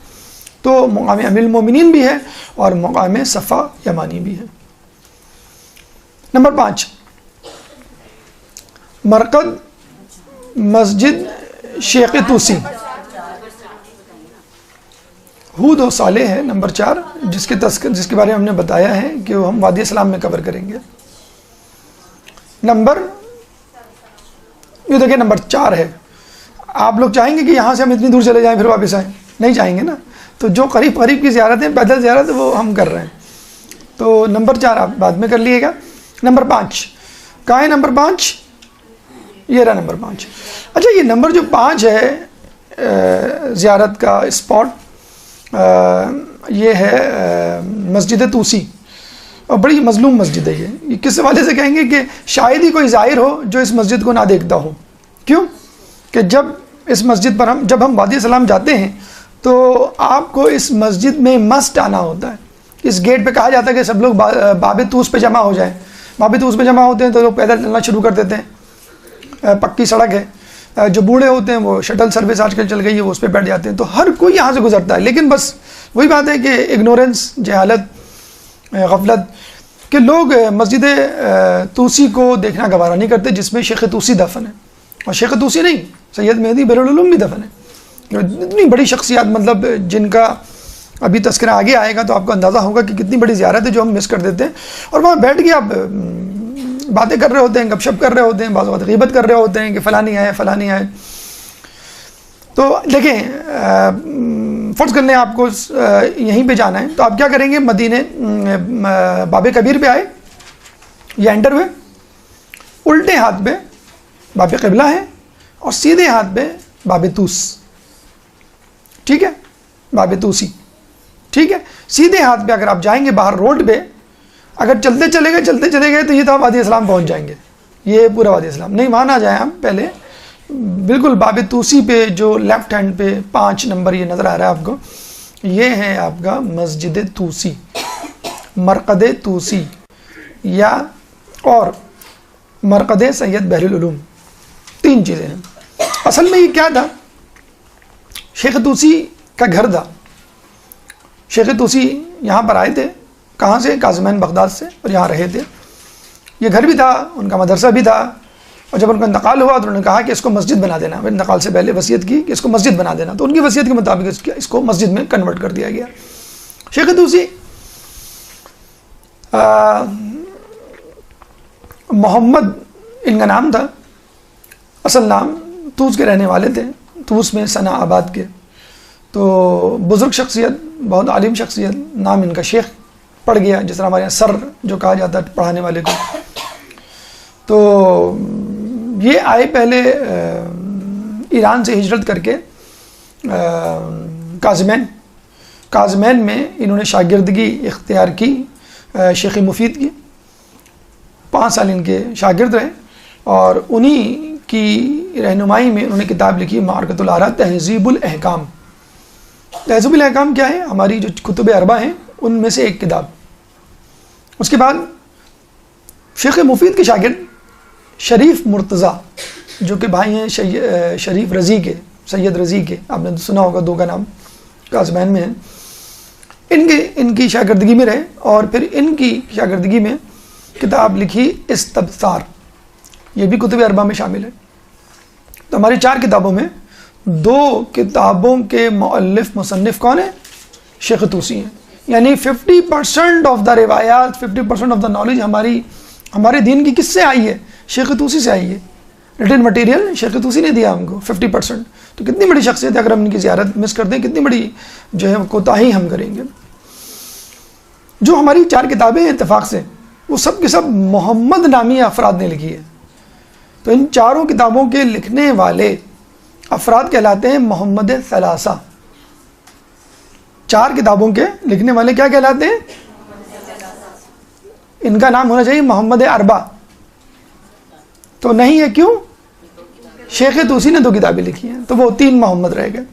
تو مقام امیر المومنین بھی ہے اور مقام صفا یمانی بھی ہے۔ نمبر 5، مرقد مسجد شیخ توسی، ہود و صالح ہے نمبر 4، جس کے بارے میں ہم نے بتایا ہے کہ وہ ہم وادی اسلام میں کور کریں گے۔ یہ دیکھیں نمبر 4 ہے۔ آپ لوگ چاہیں گے کہ یہاں سے ہم اتنی دور چلے جائیں پھر واپس آئیں؟ نہیں چاہیں گے نا، تو جو قریب قریب کی زیارتیں پیدل زیارت وہ ہم کر رہے ہیں۔ تو نمبر 4 آپ بعد میں کر لیے گا۔ نمبر 5 کہاں ہے؟ نمبر 5 یہ رہا نمبر 5۔ اچھا، یہ نمبر جو 5 ہے زیارت کا اسپاٹ، یہ ہے مسجد توسی، اور بڑی مظلوم مسجد ہے یہ کس حوالے سے کہیں گے کہ شاید ہی کوئی زائر ہو جو اس مسجد کو نہ دیکھتا ہو۔ کیوں کہ جب اس مسجد پر جب ہم وادی السلام جاتے ہیں تو آپ کو اس مسجد میں مسٹ آنا ہوتا ہے۔ اس گیٹ پہ کہا جاتا ہے کہ سب لوگ باب طوس پہ جمع ہو جائیں۔ باب طوس پہ جمع ہوتے ہیں تو لوگ پیدل چلنا شروع کر دیتے ہیں، پکی سڑک ہے۔ جو بوڑھے ہوتے ہیں وہ شٹل سروس آج کل چل گئی ہے، وہ اس پہ بیٹھ جاتے ہیں، تو ہر کوئی یہاں سے گزرتا ہے۔ لیکن بس وہی بات ہے کہ اگنورنس، جہالت، غفلت، کہ لوگ مسجد توسی کو دیکھنا گوارا نہیں کرتے جس میں شیخ توسی دفن ہے۔ اور شیخ توسی نہیں، سید مہدی بہرالعلوم بھی دفن ہے۔ اتنی بڑی شخصیات، مطلب جن کا ابھی تذکرہ آگے آئے گا تو آپ کو اندازہ ہوگا کہ کتنی بڑی زیارت ہے جو ہم مس کر دیتے ہیں۔ اور وہاں بیٹھ کے آپ باتیں کر رہے ہوتے ہیں، گپ شپ کر رہے ہوتے ہیں، بعض اوقات غیبت کر رہے ہوتے ہیں کہ فلانی آئے فلانی آئے۔ تو دیکھیں، فرض کر لیں آپ کو یہیں پہ جانا ہے تو آپ کیا کریں گے؟ مدینے باب کبیر پہ آئے یا انٹر ہوئے، الٹے ہاتھ پہ باب قبلہ ہے اور سیدھے ہاتھ پہ باب طوس، ٹھیک ہے، باب طوسی، ٹھیک ہے۔ سیدھے ہاتھ پہ اگر آپ جائیں گے باہر روڈ پہ، اگر چلتے چلے گئے تو یہ تو آپ وادی اسلام پہنچ جائیں گے، یہ پورا وادی اسلام۔ نہیں، وہاں نہ جائیں آپ، پہلے بالکل باب طوسی پہ جو لیفٹ ہینڈ پہ 5 نمبر یہ نظر آ رہا ہے آپ کو، یہ ہے آپ کا مسجد توسی، مرقد توسی، یا اور مرقد سید بہرالعلوم، 3 چیزیں ہیں۔ اصل میں یہ کیا تھا؟ شیخ توسی کا گھر تھا۔ شیخ توسی یہاں پر آئے تھے، کہاں سے؟ کاظمین بغداد سے، اور یہاں رہے تھے۔ یہ گھر بھی تھا، ان کا مدرسہ بھی تھا، اور جب ان کا انتقال ہوا تو انہوں نے کہا کہ اس کو مسجد بنا دینا۔ انتقال سے پہلے وصیت کی کہ اس کو مسجد بنا دینا، تو ان کی وصیت کے مطابق اس کو مسجد میں کنورٹ کر دیا گیا۔ شیخ توسی محمد ان کا نام تھا، اصل نام، طوس کے رہنے والے تھے، طوس میں ثنا آباد کے۔ تو بزرگ شخصیت، بہت عالم شخصیت، نام ان کا شیخ پڑ گیا، جس طرح ہمارے یہاں سر جو کہا جاتا ہے پڑھانے والے کو۔ تو یہ آئے پہلے ایران سے ہجرت کر کے کاظمین میں انہوں نے شاگردگی اختیار کی، شیخ مفید کی، 5 سال ان کے شاگرد رہے، اور انہی کی رہنمائی میں انہوں نے کتاب لکھی معرکۃ الآراء، تہذیب الاحکام۔ تہذیب الاحکام کیا ہے؟ ہماری جو کتب 4 ہیں ان میں سے ایک کتاب۔ اس کے بعد شیخ مفید کے شاگرد شریف مرتضیٰ، جو کہ بھائی ہیں شریف رضی کے، سید رضی کے، آپ نے سنا ہوگا 2 کا نام، کاظمین میں ہیں، ان کی شاگردگی میں رہے، اور پھر ان کی شاگردگی میں کتاب لکھی استبصار، یہ بھی کتب 4 میں شامل ہے۔ تو ہماری 4 کتابوں میں 2 کتابوں کے مؤلف مصنف کون ہیں؟ شیخ توسی ہیں۔ یعنی 50% آف دا روایات، 50% آف دا نالج ہمارے دین کی کس سے آئی ہے؟ شیخ توسی سے آئی ہے۔ ریٹن مٹیریل شیخ توسی نے دیا ہم کو 50%۔ تو کتنی بڑی شخصیت ہے، اگر ہم ان کی زیارت مس کر دیں کتنی بڑی جو ہے کوتاہی ہم کریں گے۔ جو ہماری 4 کتابیں ہیں اتفاق سے، وہ سب کے سب محمد نامی افراد نے لکھی ہے۔ تو ان 4 کتابوں کے لکھنے والے افراد کہلاتے ہیں محمد ثلاثہ۔ 4 کتابوں کے لکھنے والے کیا کہلاتے ہیں؟ ان کا نام ہونا چاہیے محمد اربا، تو نہیں ہے، کیوں؟ شیخ طوسی نے 2 کتابیں لکھی ہیں، تو وہ 3 محمد رہ گئے۔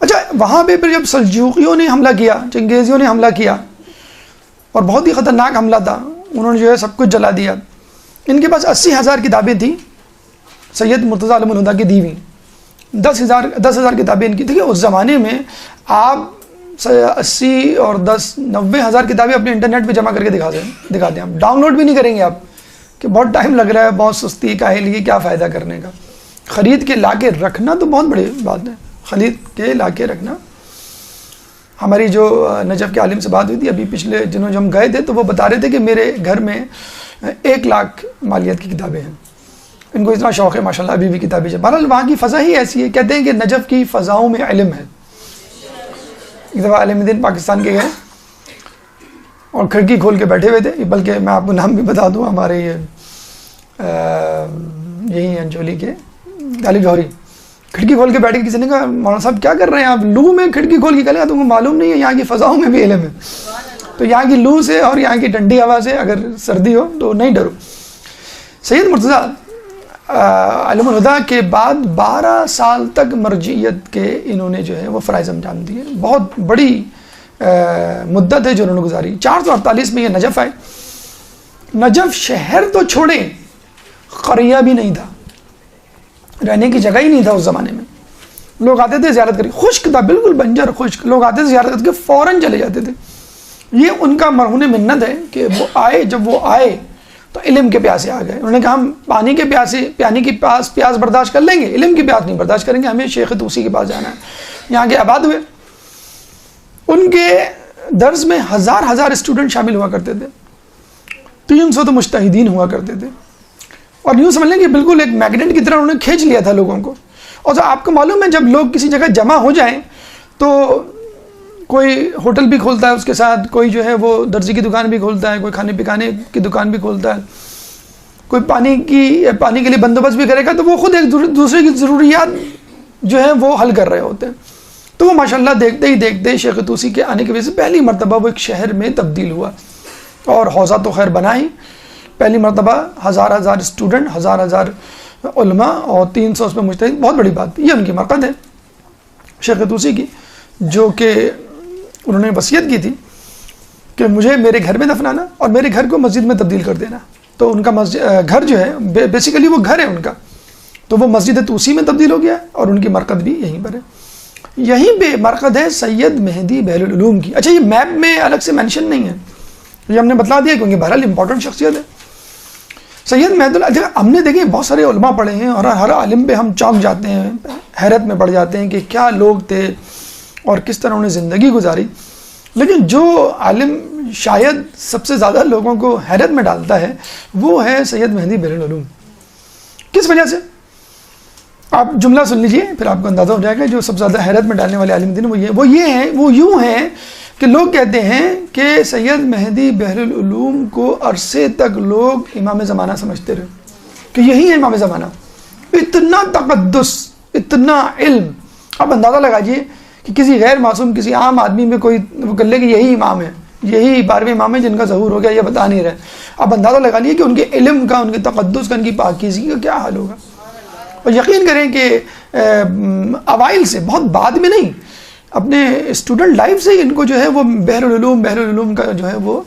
اچھا وہاں پہ پھر جب سلجوقیوں نے حملہ کیا، چنگیزیوں نے حملہ کیا، اور بہت ہی خطرناک حملہ تھا، انہوں نے جو ہے سب کچھ جلا دیا۔ ان کے پاس 80,000 کتابیں تھیں سید مرتضیٰ عالم الہدیٰ کی دی ہوئی، 10,000 کتابیں ان کی۔ دیکھیے اس زمانے میں آپ 80 اور 10 90,000 کتابیں اپنے انٹرنیٹ پہ جمع کر کے دکھا دیں، آپ ڈاؤن لوڈ بھی نہیں کریں گے آپ، کہ بہت ٹائم لگ رہا ہے، بہت سستی کاہلی، کیا فائدہ کرنے کا۔ خرید کے لا کے رکھنا تو بہت بڑی بات ہے، خرید کے لا کے رکھنا۔ ہماری جو نجف کے عالم سے بات ہوئی تھی ابھی پچھلے دنوں، جو ہم گئے تھے، تو وہ بتا رہے تھے کہ میرے گھر میں 1 لاکھ مالیت کی کتابیں ہیں، ان کو اتنا شوق ہے ماشاءاللہ ابھی بھی کتابیں۔ بہرحال وہاں کی فضا ہی ایسی ہے، کہتے ہیں کہ نجف کی فضاؤں میں علم ہے۔ ایک دفعہ عالم دین پاکستان کے گئے اور کھڑکی کھول کے بیٹھے ہوئے تھے، بلکہ میں آپ کو نام بھی بتا دوں، ہمارے یہی ہیں انچولی کے غالب جوہری، کھڑکی کھول کے بیٹھ کے کسی نے کہا مولانا صاحب کیا کر رہے ہیں آپ، لو میں کھڑکی کھول کے کہا تم کو معلوم نہیں ہے یہاں کی فضاؤں میں بھی علم ہے، تو یہاں کی لو سے اور یہاں کی ٹھنڈی ہوا سے اگر سردی ہو تو نہیں ڈرو۔ سید مرتضیٰ عالم الہدیٰ کے بعد 12 سال تک مرجعیت کے انہوں نے جو ہے وہ فرائض انجام دیے، بہت بڑی مدت ہے جو انہوں نے گزاری۔ 448 میں یہ نجف آئے۔ نجف شہر تو چھوڑیں، قریہ بھی نہیں تھا، رہنے کی جگہ ہی نہیں تھا اس زمانے میں۔ لوگ آتے تھے زیارت کر کے، خشک تھا بالکل بنجر خشک، لوگ آتے تھے زیارت کر کے فوراً چلے جاتے تھے۔ یہ ان کا مرہون منت ہے کہ وہ آئے، جب وہ آئے تو علم کے پیاسے آ گئے۔ انہوں نے کہا ہم پانی کے پیاس برداشت کر لیں گے، علم کی پیاس نہیں برداشت کریں گے، ہمیں شیخ طوسی کے پاس جانا ہے۔ یہاں کے آباد ہوئے، ان کے درس میں ہزار اسٹوڈنٹ شامل ہوا کرتے تھے، 300 تو مجتہدین ہوا کرتے تھے، اور یوں سمجھ لیں کہ بالکل ایک میگنیٹ کی طرح انہوں نے کھینچ لیا تھا لوگوں کو۔ اور آپ کو معلوم ہے جب لوگ کسی جگہ جمع ہو جائیں تو کوئی ہوٹل بھی کھولتا ہے اس کے ساتھ، کوئی جو ہے وہ درزی کی دکان بھی کھولتا ہے، کوئی کھانے پکانے کی دکان بھی کھولتا ہے، کوئی پانی کے لیے بندوبست بھی کرے گا، تو وہ خود ایک دوسرے کی ضروریات جو ہے وہ حل کر رہے ہوتے ہیں۔ تو وہ ماشاءاللہ دیکھتے ہی دیکھتے شیخ طوسی کے آنے کی وجہ سے پہلی مرتبہ وہ ایک شہر میں تبدیل ہوا، اور حوزہ تو خیر بنا ہی، پہلی مرتبہ ہزار اسٹوڈنٹ، ہزار علماء اور 300 اس میں مجتہد، بہت بڑی بات۔ یہ ان کی مرقد ہے شیخ طوسی کی، جو کہ انہوں نے وصیت کی تھی کہ مجھے میرے گھر میں دفنانا اور میرے گھر کو مسجد میں تبدیل کر دینا۔ تو ان کا گھر جو ہے بیسیکلی وہ گھر ہے ان کا، تو وہ مسجد طوسی میں تبدیل ہو گیا، اور ان کی مرقد بھی یہیں پر ہے۔ یہیں پہ مرقد ہے سید مہدی بحر العلوم کی۔ اچھا یہ میپ میں الگ سے مینشن نہیں ہے، یہ ہم نے بتلا دیا کیونکہ بہرحال امپورٹنٹ شخصیت ہے سید مہدی۔ ہم نے دیکھیں بہت سارے علماء پڑھے ہیں، اور ہر عالم پہ ہم چونک جاتے ہیں، حیرت میں پڑ جاتے ہیں کہ کیا لوگ تھے اور کس طرح انہوں نے زندگی گزاری۔ لیکن جو عالم شاید سب سے زیادہ لوگوں کو حیرت میں ڈالتا ہے وہ ہے سید مہدی بحر العلوم۔ کس وجہ سے؟ آپ جملہ سن لیجئے پھر آپ کو اندازہ ہو جائے گا۔ جو سب سے زیادہ حیرت میں ڈالنے والے عالم دین وہ یوں ہیں کہ لوگ کہتے ہیں کہ سید مہدی بحر العلوم کو عرصے تک لوگ امام زمانہ سمجھتے رہے، کہ یہی ہے امام زمانہ۔ اتنا تقدس، اتنا علم، آپ اندازہ لگائیے کہ کسی غیر معصوم، کسی عام آدمی میں کوئی وہ کر لے کہ یہی امام ہے، یہی 12ویں امام ہے جن کا ظہور ہو گیا، یہ بتا نہیں رہے۔ آپ اندازہ لگا لیے کہ ان کے علم کا، ان کے تقدس کا، ان کی پاکیزگی کا کیا حال ہوگا۔ اور یقین کریں کہ اوائل سے، بہت بعد میں نہیں، اپنے اسٹوڈنٹ لائف سے ہی ان کو جو ہے وہ بحر العلوم کا جو ہے وہ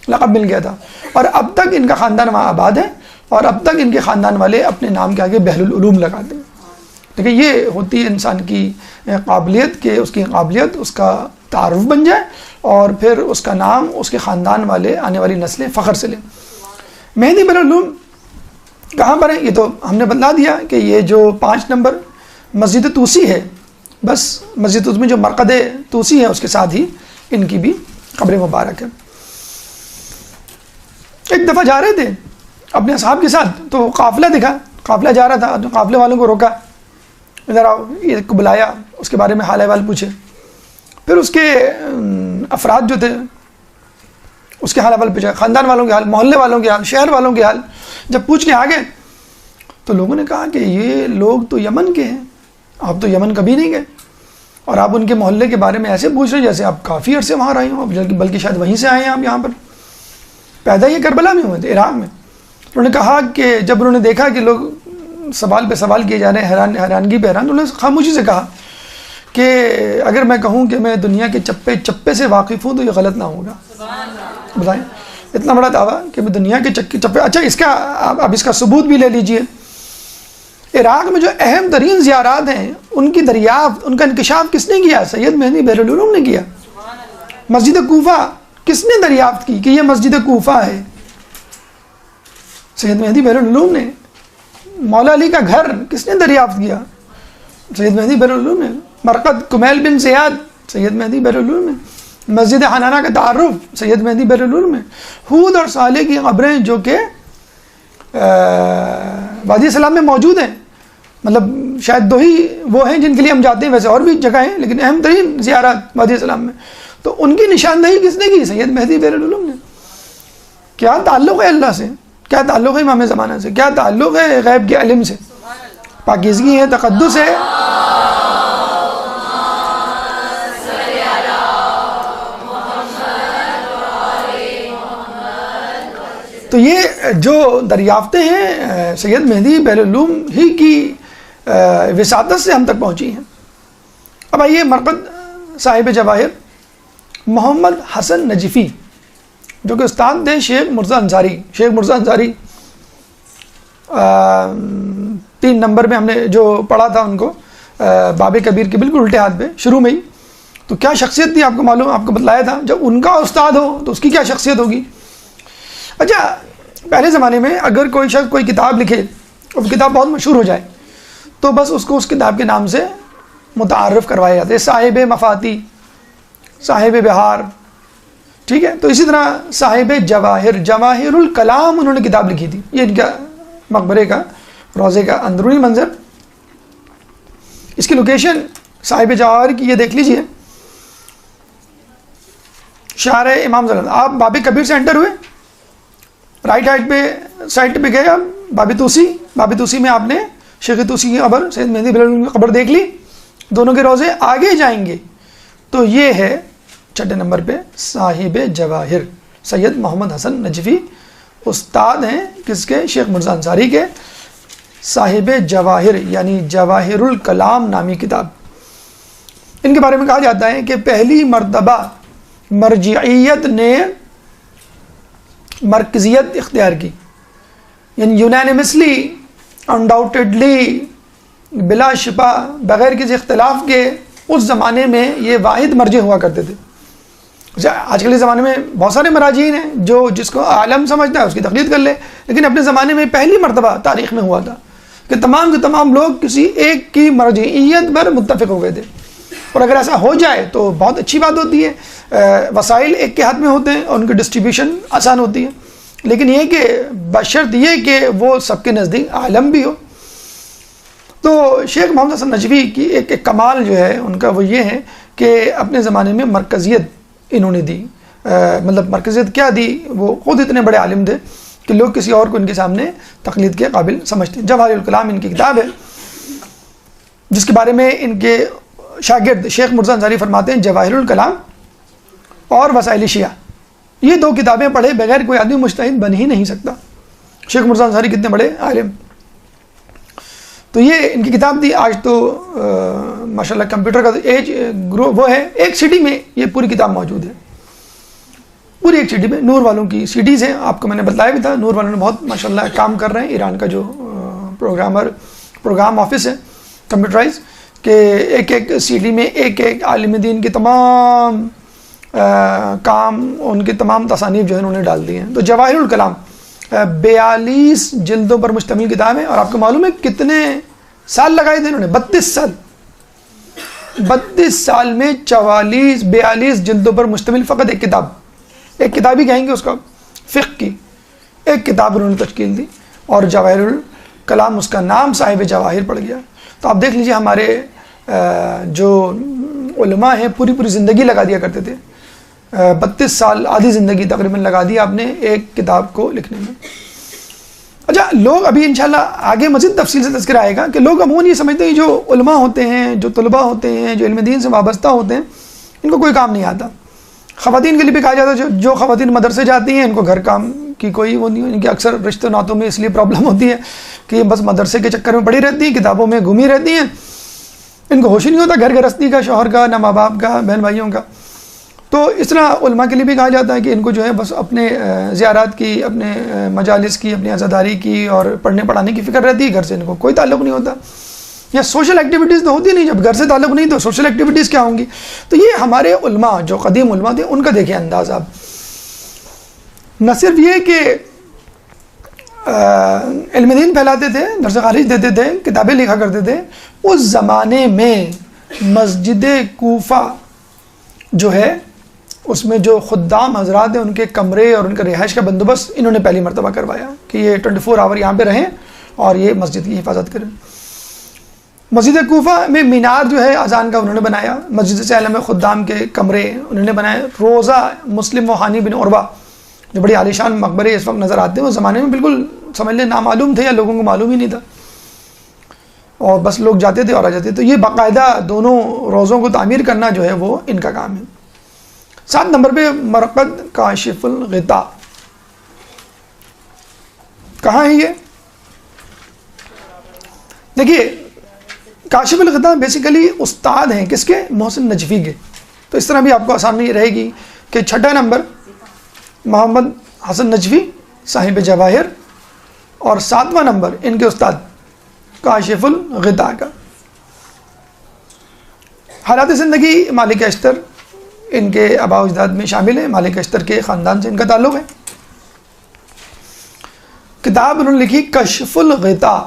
لقب مل گیا تھا، اور اب تک ان کا خاندان وہاں آباد ہے، اور اب تک ان کے خاندان والے اپنے نام کے آگے بحر العلوم لگاتے ہیں۔ دیکھیں یہ ہوتی ہے انسان کی قابلیت، کہ اس کی قابلیت اس کا تعارف بن جائے، اور پھر اس کا نام اس کے خاندان والے، آنے والی نسلیں فخر سے لیں۔ مہدی بحر العلوم کہاں پر ہے؟ یہ تو ہم نے بتلا دیا کہ یہ جو 5 نمبر مسجد طوسی ہے، بس مسجد طوسی میں جو مرقد طوسی ہے اس کے ساتھ ہی ان کی بھی قبر مبارک ہے۔ ایک دفعہ جا رہے تھے اپنے اصحاب کے ساتھ، تو قافلہ دکھا، قافلہ جا رہا تھا، تو قافلے والوں کو روکا، ادھر آؤ، یہ کو بلایا، اس کے بارے میں حال احوال پوچھے، پھر اس کے افراد جو تھے اس کے حال احوال پوچھا، خاندان والوں کے حال، محلے والوں کے حال، شہر والوں کے حال۔ جب پوچھ کے آگے تو لوگوں نے کہا کہ یہ لوگ تو یمن کے ہیں، آپ تو یمن کبھی نہیں گئے، اور آپ ان کے محلے کے بارے میں ایسے پوچھ رہے ہیں جیسے آپ کافی عرصے وہاں رہے ہوں، بلکہ شاید وہیں سے آئے ہیں آپ یہاں پر۔ پیدا یہ کربلا میں ہوئے تھے، عراق میں. انہوں نے کہا کہ جب انہوں نے دیکھا کہ لوگ سوال پہ سوال کیے جا رہے ہیں، حیرانگی پہ حیران، انہوں نے خاموشی سے کہا کہ اگر میں کہوں کہ میں دنیا کے چپے چپے سے واقف ہوں تو یہ غلط نہ ہوگا. بتائیں، اتنا بڑا دعویٰ کہ میں دنیا کے چپے. اچھا، اس کا اب اس کا ثبوت بھی لے لیجئے. عراق میں جو اہم ترین زیارات ہیں ان کی دریافت، ان کا انکشاف کس نے کیا؟ سید مہدی بہر العلوم نے کیا. مسجد کوفہ کس نے دریافت کی کہ یہ مسجد کوفہ ہے؟ سید مہدی بہر العلوم نے. مولا علی کا گھر کس نے دریافت کیا؟ سید مہدی بہر العلوم نے. مرقد کمیل بن زیاد، سید مہدی بہر العلوم نے. مسجد حنانہ کا تعارف، سید مہدی بہر العلوم نے. ہود اور صالح کی قبریں جو کہ وادی سلام میں موجود ہیں، مطلب شاید 2 ہی وہ ہیں جن کے لیے ہم جاتے ہیں، ویسے اور بھی جگہ ہیں لیکن اہم ترین زیارات وادی سلام میں. تو ان کی نشاندہی کس نے کی؟ سید مہدی بہر العلوم نے. کیا تعلق ہے اللہ سے؟ کیا تعلق ہے امام زمانہ سے؟ کیا تعلق ہے غیب کے علم سے؟ پاکیزگی ہے، تقدس ہے. تو یہ جو دریافتیں ہیں سید مہدی بہر العلوم ہی کی وساطت سے ہم تک پہنچی ہیں. اب آئیے مرقد صاحب جواہر محمد حسن نجفی، جو کہ استاد تھے شیخ مرزا انصاری. شیخ مرزا انصاری 3 نمبر میں ہم نے جو پڑھا تھا ان کو، باب کبیر کے بالکل الٹے ہاتھ پہ شروع میں ہی. تو کیا شخصیت تھی آپ کو معلوم، آپ کو بتلایا تھا. جب ان کا استاد ہو تو اس کی کیا شخصیت ہوگی. اچھا، پہلے زمانے میں اگر کوئی شخص کوئی کتاب لکھے، وہ کتاب بہت مشہور ہو جائے تو بس اس کو اس کتاب کے نام سے متعارف کروایا جاتا ہے. صاحب مفاتی، صاحب بہار، ٹھیک ہے. تو اسی طرح صاحب جواہر، جواہر الکلام انہوں نے کتاب لکھی تھی. یہ ان کا مقبرے کا، روضے کا اندرونی منظر. اس کی لوکیشن صاحب جواہر کی یہ دیکھ لیجئے، شارع امام زلال. آپ باب کبیر سے انٹر ہوئے، رائٹ سائڈ پہ گئے آپ باب توسی. باب توسی میں آپ نے شیخ توسی کی قبر، سید مہدی بہر العلوم کی قبر دیکھ لی. دونوں کے روضے آگے جائیں گے تو یہ ہے 6 نمبر پہ صاحب جواہر سید محمد حسن نجفی. استاد ہیں کس کے؟ شیخ مرزا انصاری کے. صاحب جواہر یعنی جواہر الکلام نامی کتاب. ان کے بارے میں کہا جاتا ہے کہ پہلی مرتبہ مرجعیت نے مرکزیت اختیار کی، یعنی یونانیمسلی، انڈاؤٹڈلی، بلا شبہ، بغیر کسی اختلاف کے اس زمانے میں یہ واحد مرجع ہوا کرتے تھے. آج کل کے زمانے میں بہت سارے مراجعین ہیں جو جس کو عالم سمجھتا ہے اس کی تقلید کر لے، لیکن اپنے زمانے میں پہلی مرتبہ تاریخ میں ہوا تھا کہ تمام کے تمام لوگ کسی ایک کی مرجعیت پر متفق ہو گئے تھے. اور اگر ایسا ہو جائے تو بہت اچھی بات ہوتی ہے. وسائل ایک کے ہاتھ میں ہوتے ہیں اور ان کی ڈسٹریبیوشن آسان ہوتی ہے، لیکن یہ کہ بشرط یہ کہ وہ سب کے نزدیک عالم بھی ہو. تو شیخ محمد حسن نجفی کی ایک کمال جو ہے ان کا وہ یہ ہے کہ اپنے زمانے میں مرکزیت انہوں نے دی. مطلب مرکزیت کیا دی، وہ خود اتنے بڑے عالم تھے کہ لوگ کسی اور کو ان کے سامنے تقلید کے قابل سمجھتے ہیں. جواہر الکلام ان کی کتاب ہے جس کے بارے میں ان کے شاگرد شیخ مرزا انصاری فرماتے ہیں جواہر الکلام اور وسائل شیعہ، یہ 2 کتابیں پڑھے بغیر کوئی آدمی مجتہد بن ہی نہیں سکتا. شیخ مرزا انصاری کتنے بڑے عالم. تو یہ ان کی کتاب تھی. آج تو ماشاءاللہ کمپیوٹر کا ایج گرو وہ ہے، ایک سی ڈی میں یہ پوری کتاب موجود ہے، پوری ایک سی ڈی میں. نور والوں کی سی ڈیز ہیں، آپ کو میں نے بتایا بھی تھا. نور والوں نے بہت ماشاءاللہ کام کر رہے ہیں. ایران کا جو پروگرام آفس ہے کمپیوٹرائز، کہ ایک سی ڈی میں ایک عالم دین کے تمام کام، ان کی تمام تصانیف جو ہے انہوں نے ڈال دی ہیں. تو جواہر الکلام 42 جلدوں پر مشتمل کتاب ہے. اور آپ کو معلوم ہے کتنے سال لگائے تھے انہوں نے؟ 32 سال. 32 سال میں 42 جلدوں پر مشتمل فقط ایک کتاب ہی کہیں گے اس کا، فقہ کی ایک کتاب انہوں نے تشکیل دی. اور جواہر الکلام اس کا نام صاحب جواہر پڑ گیا. تو آپ دیکھ لیجئے ہمارے جو علماء ہیں پوری زندگی لگا دیا کرتے تھے. 32 سال، آدھی زندگی تقریباً لگا دی آپ نے ایک کتاب کو لکھنے میں. اچھا، لوگ ابھی انشاءاللہ آگے مزید تفصیل سے تذکرہ آئے گا کہ لوگ عموماً یہ سمجھتے ہیں جو علماء ہوتے ہیں، جو طلباء ہوتے ہیں، جو علم دین سے وابستہ ہوتے ہیں، ان کو کوئی کام نہیں آتا. خواتین کے لیے بھی کہا جاتا ہے جو خواتین مدرسے جاتی ہیں ان کو گھر کام کی کوئی وہ نہیں، ان کے اکثر رشتہ ناتوں میں اس لیے پرابلم ہوتی ہے کہ یہ بس مدرسے کے چکر میں پڑی رہتی ہیں، کتابوں میں گھومی رہتی ہیں، ان کو ہوش ہی نہیں ہوتا گھر گرہستی کا، شوہر کا، نہ ماں باپ کا، بہن بھائیوں کا. تو اس طرح علماء کے لیے بھی کہا جاتا ہے کہ ان کو جو ہے بس اپنے زیارات کی، اپنے مجالس کی، اپنی عزاداری کی اور پڑھنے پڑھانے کی فکر رہتی ہے، گھر سے ان کو کوئی تعلق نہیں ہوتا. یا سوشل ایکٹیویٹیز تو ہوتی نہیں، جب گھر سے تعلق نہیں تو سوشل ایکٹیویٹیز کیا ہوں گی. تو یہ ہمارے علماء جو قدیم علماء تھے ان کا دیکھیں انداز آپ. نہ صرف یہ کہ علم دین پھیلاتے تھے، درس خارج دیتے تھے، کتابیں لکھا کرتے تھے، اس زمانے میں مسجد کوفہ جو ہے اس میں جو خدام حضرات ہیں ان کے کمرے اور ان کا رہائش کا بندوبست انہوں نے پہلی مرتبہ کروایا کہ یہ 24 آور یہاں پہ رہیں اور یہ مسجد کی حفاظت کریں. مسجد کوفہ میں مینار جو ہے اذان کا انہوں نے بنایا. مسجد سیلم میں خدام کے کمرے انہوں نے بنائے. روزہ مسلم و ہانی بن عروہ جو بڑی عالیشان مقبرے اس وقت نظر آتے ہیں، اس زمانے میں بالکل سمجھ لیں نامعلوم تھے یا لوگوں کو معلوم ہی نہیں تھا اور بس لوگ جاتے تھے اور آ جاتے. تو یہ باقاعدہ دونوں روزوں کو تعمیر کرنا جو ہے وہ ان کا کام ہے. 7 نمبر پہ مرقد کاشف الغطاء. کہاں ہے یہ؟ دیکھیے کاشف الغطاء بیسیکلی استاد ہیں کس کے؟ محسن نجفی کے. تو اس طرح بھی آپ کو آسانی رہے گی کہ 6 نمبر محمد حسن نجفی صاحب جواہر اور 7واں نمبر ان کے استاد کاشف الغطاء کا. حالات زندگی مالک اشتر ان کے آباء و اجداد میں شامل ہیں، مالک اشتر کے خاندان سے ان کا تعلق ہے. کتاب انہوں نے لکھی کشف الغطاء،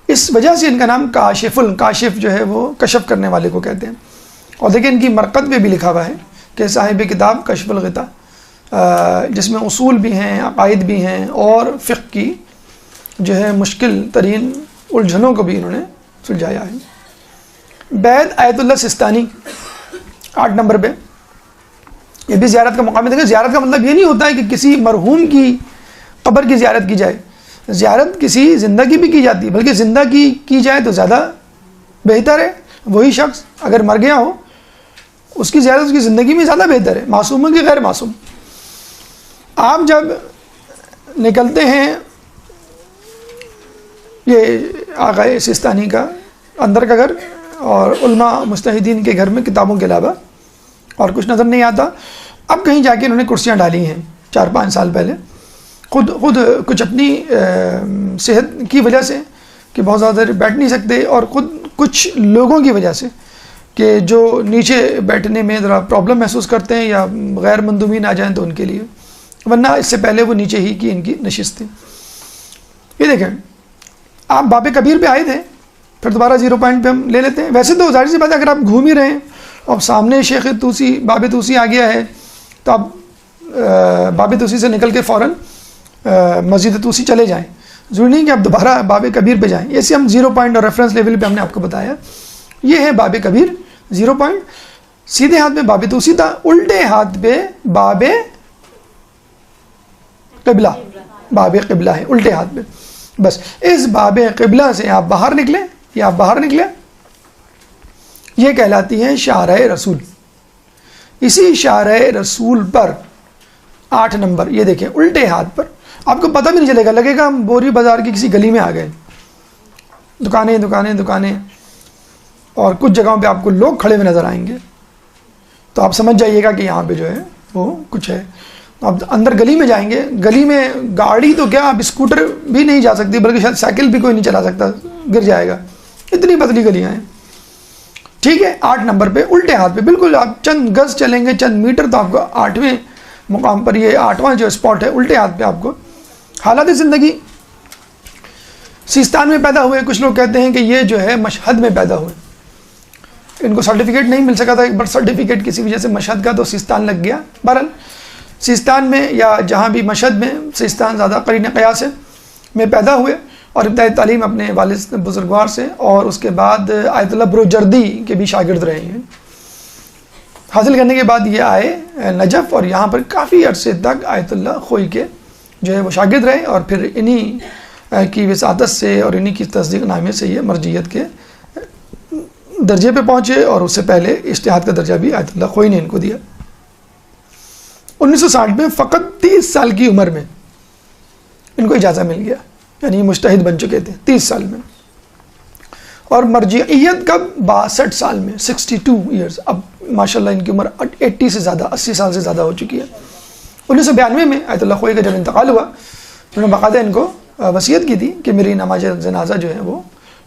اس وجہ سے ان کا نام کاشف جو ہے وہ کشف کرنے والے کو کہتے ہیں. اور دیکھیں ان کی مرقد پہ بھی لکھا ہوا ہے کہ صاحب کتاب کشف الغطاء، جس میں اصول بھی ہیں، عقائد بھی ہیں اور فقہ کی جو ہے مشکل ترین الجھنوں کو بھی انہوں نے سلجھایا ہے. بیت آیت اللہ سستانی 8 نمبر پہ، یہ بھی زیارت کا مقام ہے. دیکھیں زیارت کا مطلب یہ نہیں ہوتا ہے کہ کسی مرحوم کی قبر کی زیارت کی جائے. زیارت کسی زندہ کی بھی کی جاتی ہے، بلکہ زندہ کی جائے تو زیادہ بہتر ہے. وہی شخص اگر مر گیا ہو اس کی زیارت اس کی زندگی میں زیادہ بہتر ہے، معصوموں کی غیر معصوم. آپ جب نکلتے ہیں یہ آقا سستانی کا اندر کا گھر اور علماء مجتہدین کے گھر میں کتابوں کے علاوہ اور کچھ نظر نہیں آتا. اب کہیں جا کے انہوں نے کرسیاں ڈالی ہیں 4-5 سال پہلے، خود کچھ اپنی صحت کی وجہ سے کہ بہت زیادہ دیر بیٹھ نہیں سکتے، اور خود کچھ لوگوں کی وجہ سے کہ جو نیچے بیٹھنے میں ذرا پرابلم محسوس کرتے ہیں یا غیر مندوبین آ جائیں تو ان کے لیے، ورنہ اس سے پہلے وہ نیچے ہی کی ان کی نشست تھی. یہ دیکھیں آپ باب کبیر پہ آئے تھے، پھر دوبارہ 0 پوائنٹ پہ ہم لے لیتے ہیں. ویسے تو ظاہر سی بات ہے اگر آپ گھوم ہی رہے ہیں اور سامنے شیخ توسی باب توسی آ گیا ہے تو آپ باب توسی سے نکل کے فوراً مسجد توسی چلے جائیں. ضروری نہیں کہ آپ دوبارہ باب کبیر پہ جائیں. ایسے ہم 0 پوائنٹ اور ریفرنس لیول پہ ہم نے آپ کو بتایا. یہ ہے باب کبیر 0 پوائنٹ. سیدھے ہاتھ میں باب توسی تھا، الٹے ہاتھ پہ باب قبلہ، باب قبلہ ہے الٹے ہاتھ پہ. بس اس باب قبلہ سے آپ باہر نکلے یا آپ باہر نکلے، یہ کہلاتی ہے شارع رسول. اسی شارع رسول پر 8 نمبر یہ دیکھیں الٹے ہاتھ پر. آپ کو پتہ بھی نہیں چلے گا، لگے گا ہم بوری بازار کی کسی گلی میں آ گئے. دکانیں دکانیں دکانیں اور کچھ جگہوں پہ آپ کو لوگ کھڑے ہوئے نظر آئیں گے، تو آپ سمجھ جائیے گا کہ یہاں پہ جو ہے وہ کچھ ہے. آپ اندر گلی میں جائیں گے، گلی میں گاڑی تو کیا آپ اسکوٹر بھی نہیں جا سکتی، بلکہ شاید سائیکل بھی کوئی نہیں چلا سکتا، گر جائے گا، اتنی پتلی گلیاں ہیں. ٹھیک ہے 8 نمبر پہ الٹے ہاتھ پہ بالکل آپ چند گز چلیں گے، چند میٹر، تو آپ کو 8ویں مقام پر یہ 8واں جو اسپاٹ ہے الٹے ہاتھ پہ آپ کو. حالات زندگی سیستان میں پیدا ہوئے. کچھ لوگ کہتے ہیں کہ یہ جو ہے مشہد میں پیدا ہوئے، ان کو سرٹیفکیٹ نہیں مل سکا تھا، ایک برتھ سرٹیفکیٹ کسی وجہ سے مشہد کا، تو سیستان لگ گیا. بہرحال سیستان میں یا جہاں بھی مشہد میں، سیستان زیادہ قرین قیاس ہے، میں پیدا ہوئے اور ابتدائی تعلیم اپنے والد بزرگوار سے اور اس کے بعد آیت اللہ بروجردی کے بھی شاگرد رہے ہیں. حاصل کرنے کے بعد یہ آئے نجف اور یہاں پر کافی عرصے تک آیت اللہ خوئی کے جو ہے وہ شاگرد رہے، اور پھر انہی کی وساطت سے اور انہی کی تصدیق نامے سے یہ مرجعیت کے درجے پہ پہنچے اور اس سے پہلے اجتہاد کا درجہ بھی آیت اللہ خوئی نے ان کو دیا۔ 1960 میں فقط 30 سال کی عمر میں ان کو اجازہ مل گیا، یعنی یہ مجتہد بن چکے تھے 30 سال میں، اور مرجعیت کب 62 سال میں 62 ایئرز، اب ماشاءاللہ ان کی عمر 80 سے زیادہ 80 سال سے زیادہ ہو چکی ہے۔ 1992 میں آیت اللہ خوئی کا جب انتقال ہوا، انہوں نے باقاعدہ ان کو وصیت کی تھی کہ میری نماز جنازہ جو ہے وہ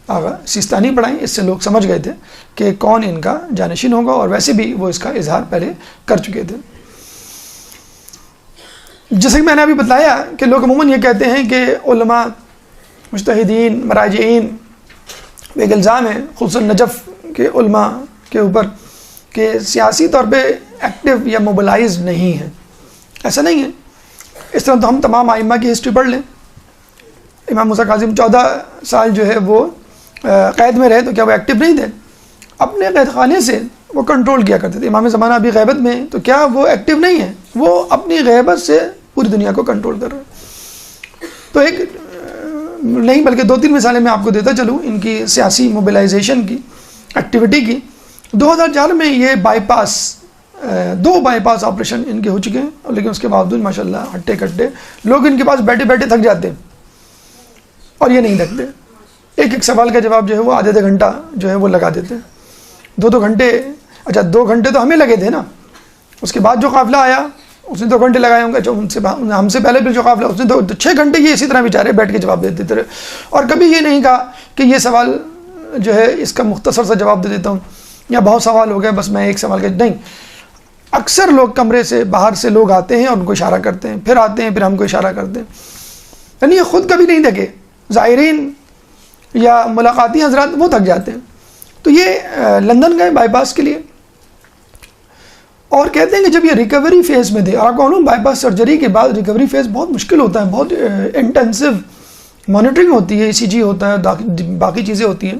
آغا سیستانی پڑھائیں، اس سے لوگ سمجھ گئے تھے کہ کون ان کا جانشین ہوگا، اور ویسے بھی وہ اس کا اظہار پہلے کر چکے تھے۔ جیسے کہ میں نے ابھی بتایا کہ لوگ عموماً یہ کہتے ہیں کہ علماء، مجتہدین، مراجعین ایک الزام ہے خصوصاً نجف کے علماء کے اوپر کہ سیاسی طور پہ ایکٹیو یا موبلائز نہیں ہیں۔ ایسا نہیں ہے، اس طرح تو ہم تمام ائمہ کی ہسٹری پڑھ لیں۔ امام موسیٰ کاظم 14 سال جو ہے وہ قید میں رہے، تو کیا وہ ایکٹیو نہیں تھے؟ اپنے قید خانے سے وہ کنٹرول کیا کرتے تھے۔ امام زمانہ ابھی غیبت میں، تو کیا وہ ایکٹیو نہیں ہے؟ وہ اپنی غیبت سے پوری دنیا کو کنٹرول کر رہے ہیں۔ تو ایک نہیں بلکہ 2-3 مثالیں میں آپ کو دیتا چلوں ان کی سیاسی موبلائزیشن کی، ایکٹیویٹی کی۔ 2004 میں یہ bypass 2 bypass operation ان کے ہو چکے ہیں، لیکن اس کے باوجود ماشاءاللہ ہٹے کٹے لوگ ان کے پاس بیٹھے بیٹھے تھک جاتے ہیں، اور یہ نہیں تھکتے۔ ایک سوال کا جواب جو ہے وہ آدھے گھنٹہ جو ہے وہ لگا دیتے ہیں، 2 گھنٹے۔ اچھا 2 گھنٹے تو ہمیں لگے تھے نا، اس کے بعد جو قافلہ آیا اس نے 2 گھنٹے لگائے ہوں گے، جو ہم سے پہلے بھی جو قافلہ اس نے تو 6 گھنٹے یہ اسی طرح بیچارے بیٹھ کے جواب دیتے رہے، اور کبھی یہ نہیں کہا کہ یہ سوال جو ہے اس کا مختصر سا جواب دے دیتا ہوں، یا بہت سوال ہو گئے بس میں ایک سوال کا نہیں۔ اکثر لوگ کمرے سے باہر سے لوگ آتے ہیں اور ان کو اشارہ کرتے ہیں، پھر آتے ہیں پھر ہم کو اشارہ کرتے ہیں، یعنی یہ خود کبھی نہیں تھکے۔ زائرین یا ملاقاتی حضرات وہ تھک جاتے ہیں۔ تو یہ لندن گئے بائی پاس کے لیے، اور کہتے ہیں کہ جب یہ ریکوری فیز میں تھے، اور آپ کو معلوم بائی پاس سرجری کے بعد ریکوری فیز بہت مشکل ہوتا ہے، بہت انٹینسو مانیٹرنگ ہوتی ہے، ECG ہوتا ہے، باقی چیزیں ہوتی ہیں،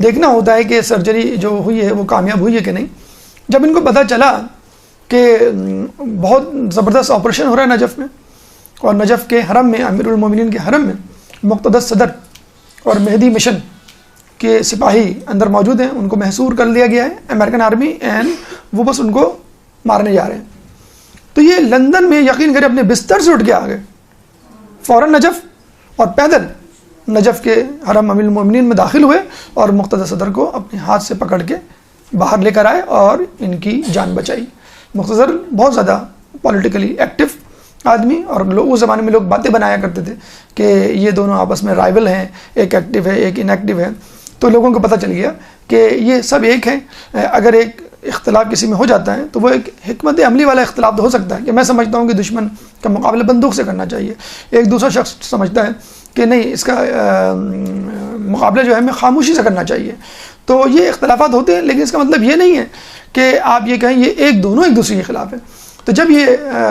دیکھنا ہوتا ہے کہ سرجری جو ہوئی ہے وہ کامیاب ہوئی ہے کہ نہیں۔ جب ان کو پتہ چلا کہ بہت زبردست آپریشن ہو رہا ہے نجف میں، اور نجف کے حرم میں، امیر المومنین کے حرم میں مقتدس صدر اور مہدی مشن کے سپاہی اندر موجود ہیں، ان کو محصور کر لیا گیا ہے امریکن آرمی، اینڈ وہ بس ان کو مارنے جا رہے ہیں۔ تو یہ لندن میں یقین کرے اپنے بستر سے اٹھ کے آ گئے فوراً نجف، اور پیدل نجف کے حرم امیر المومنین میں داخل ہوئے، اور مقتدس صدر کو اپنے ہاتھ سے پکڑ کے باہر لے کر آئے اور ان کی جان بچائی۔ مقتدر بہت زیادہ پولیٹیکلی ایکٹیو آدمی، اور لوگ اس زمانے میں لوگ باتیں بنایا کرتے تھے کہ یہ دونوں آپس میں رائول ہیں، ایک ایکٹیو ہے ایک انیکٹیو ہے۔ تو لوگوں کو پتہ چل گیا کہ یہ سب ایک ہیں، اگر ایک اختلاف کسی میں ہو جاتا ہے تو وہ ایک حکمت عملی والا اختلاف تو ہو سکتا ہے کہ میں سمجھتا ہوں کہ دشمن کا مقابلہ بندوق سے کرنا چاہیے، ایک دوسرا شخص سمجھتا ہے کہ نہیں اس کا مقابلہ جو ہے ہمیں خاموشی سے کرنا چاہیے۔ تو یہ اختلافات ہوتے ہیں، لیکن اس کا مطلب یہ نہیں ہے کہ آپ یہ کہیں یہ دونوں ایک دوسرے کے خلاف ہیں۔ تو جب یہ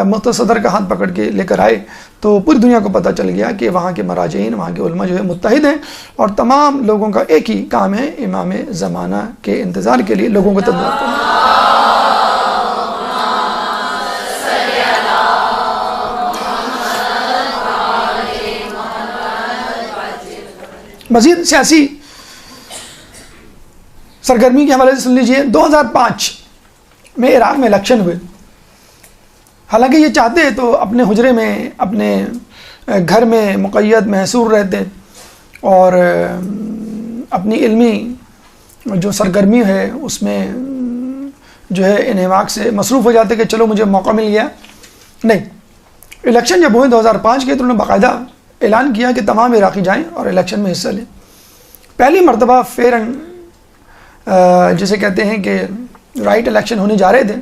مقتدس صدر کا ہاتھ پکڑ کے لے کر آئے تو پوری دنیا کو پتہ چل گیا کہ وہاں کے مراجعین، وہاں کے علماء جو ہے متحد ہیں، اور تمام لوگوں کا ایک ہی کام ہے امام زمانہ کے انتظار کے لیے لوگوں کو تیار کرنا۔ مزید سیاسی سرگرمی کے حوالے سے سن لیجئے۔ 2005 میں عراق میں الیکشن ہوئے، حالانکہ یہ چاہتے تو اپنے حجرے میں، اپنے گھر میں مقید محصور رہتے، اور اپنی علمی جو سرگرمی ہے اس میں جو ہے انہماک سے مصروف ہو جاتے کہ چلو مجھے موقع مل گیا۔ نہیں، الیکشن جب ہوئے 2005 کے تو انہوں نے باقاعدہ اعلان کیا کہ تمام عراقی جائیں اور الیکشن میں حصہ لیں۔ پہلی مرتبہ فیئر اینڈ جسے کہتے ہیں کہ رائٹ الیکشن ہونے جا رہے تھے۔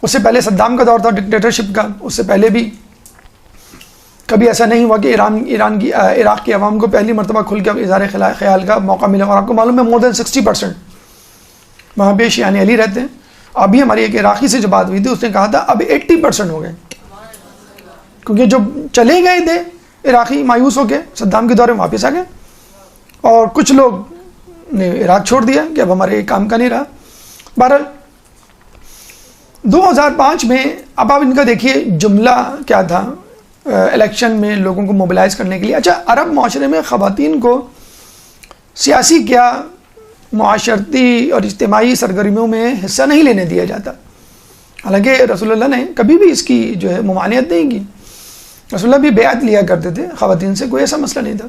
اس سے پہلے صدام کا دور تھا ڈکٹیٹرشپ کا، اس سے پہلے بھی کبھی ایسا نہیں ہوا کہ عراق کی عوام کو پہلی مرتبہ کھل کے اظہار خیال کا موقع ملا۔ اور آپ کو معلوم ہے مور دین 60% وہاں پہ شیعہ علی رہتے ہیں۔ ابھی ہماری ایک عراقی سے جو بات ہوئی تھی اس نے کہا تھا اب 80% ہو گئے، کیونکہ جو چلے گئے تھے عراقی مایوس ہو کے صدام کے دور میں واپس آ گئے، اور کچھ لوگ نے عراق چھوڑ دیا کہ اب ہمارے کام کا نہیں رہا۔ بہرحال 2005 میں اب آپ ان کا دیکھیے جملہ کیا تھا الیکشن میں لوگوں کو موبلائز کرنے کے لیے۔ اچھا، عرب معاشرے میں خواتین کو سیاسی کیا معاشرتی اور اجتماعی سرگرمیوں میں حصہ نہیں لینے دیا جاتا. حالانکہ رسول اللہ نے کبھی بھی اس کی جو ہے ممانعت نہیں کی. رسول اللہ بھی بیعت لیا کرتے تھے خواتین سے, کوئی ایسا مسئلہ نہیں تھا.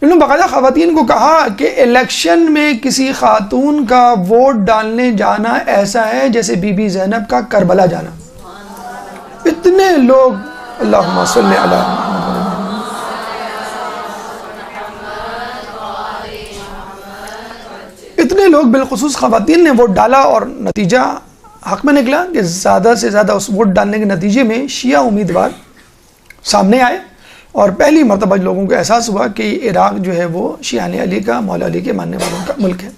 انہوں نے باقاعدہ خواتین کو کہا کہ الیکشن میں کسی خاتون کا ووٹ ڈالنے جانا ایسا ہے جیسے بی بی زینب کا کربلا جانا. اتنے لوگ, اللہم صلی علی محمد, اتنے لوگ بالخصوص خواتین نے ووٹ ڈالا, اور نتیجہ حق میں نکلا کہ زیادہ سے زیادہ اس ووٹ ڈالنے کے نتیجے میں شیعہ امیدوار سامنے آئے, اور پہلی مرتبہ لوگوں کو احساس ہوا کہ عراق جو ہے وہ شیعہ علی کا, مولا علی کے ماننے والوں کا ملک ہے.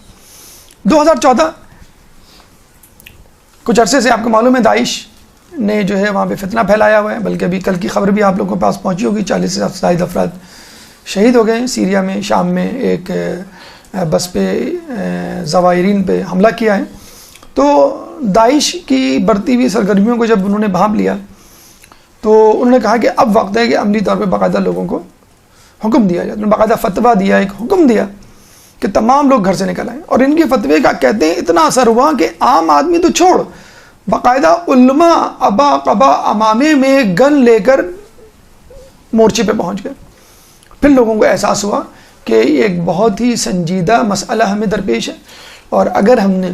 2014 کچھ عرصے سے آپ کو معلوم ہے داعش نے جو ہے وہاں پہ فتنہ پھیلایا ہوا ہے, بلکہ ابھی کل کی خبر بھی آپ لوگوں کے پاس پہنچی ہوگی, 40 سے زائد افراد شہید ہو گئے ہیں. سیریا میں, شام میں ایک بس پہ زوائرین پہ حملہ کیا ہے. تو داعش کی بڑھتی ہوئی سرگرمیوں کو جب انہوں نے بھانپ لیا تو انہوں نے کہا کہ اب وقت ہے کہ عملی طور پہ باقاعدہ لوگوں کو حکم دیا جائے. انہوں نے باقاعدہ فتویٰ دیا, ایک حکم دیا کہ تمام لوگ گھر سے نکل آئیں. اور ان کے فتوے کا کہتے ہیں اتنا اثر ہوا کہ عام آدمی تو چھوڑ, باقاعدہ علماء ابا قبا امامے میں گن لے کر مورچے پہ پہنچ گئے. پھر لوگوں کو احساس ہوا کہ یہ ایک بہت ہی سنجیدہ مسئلہ ہمیں درپیش ہے, اور اگر ہم نے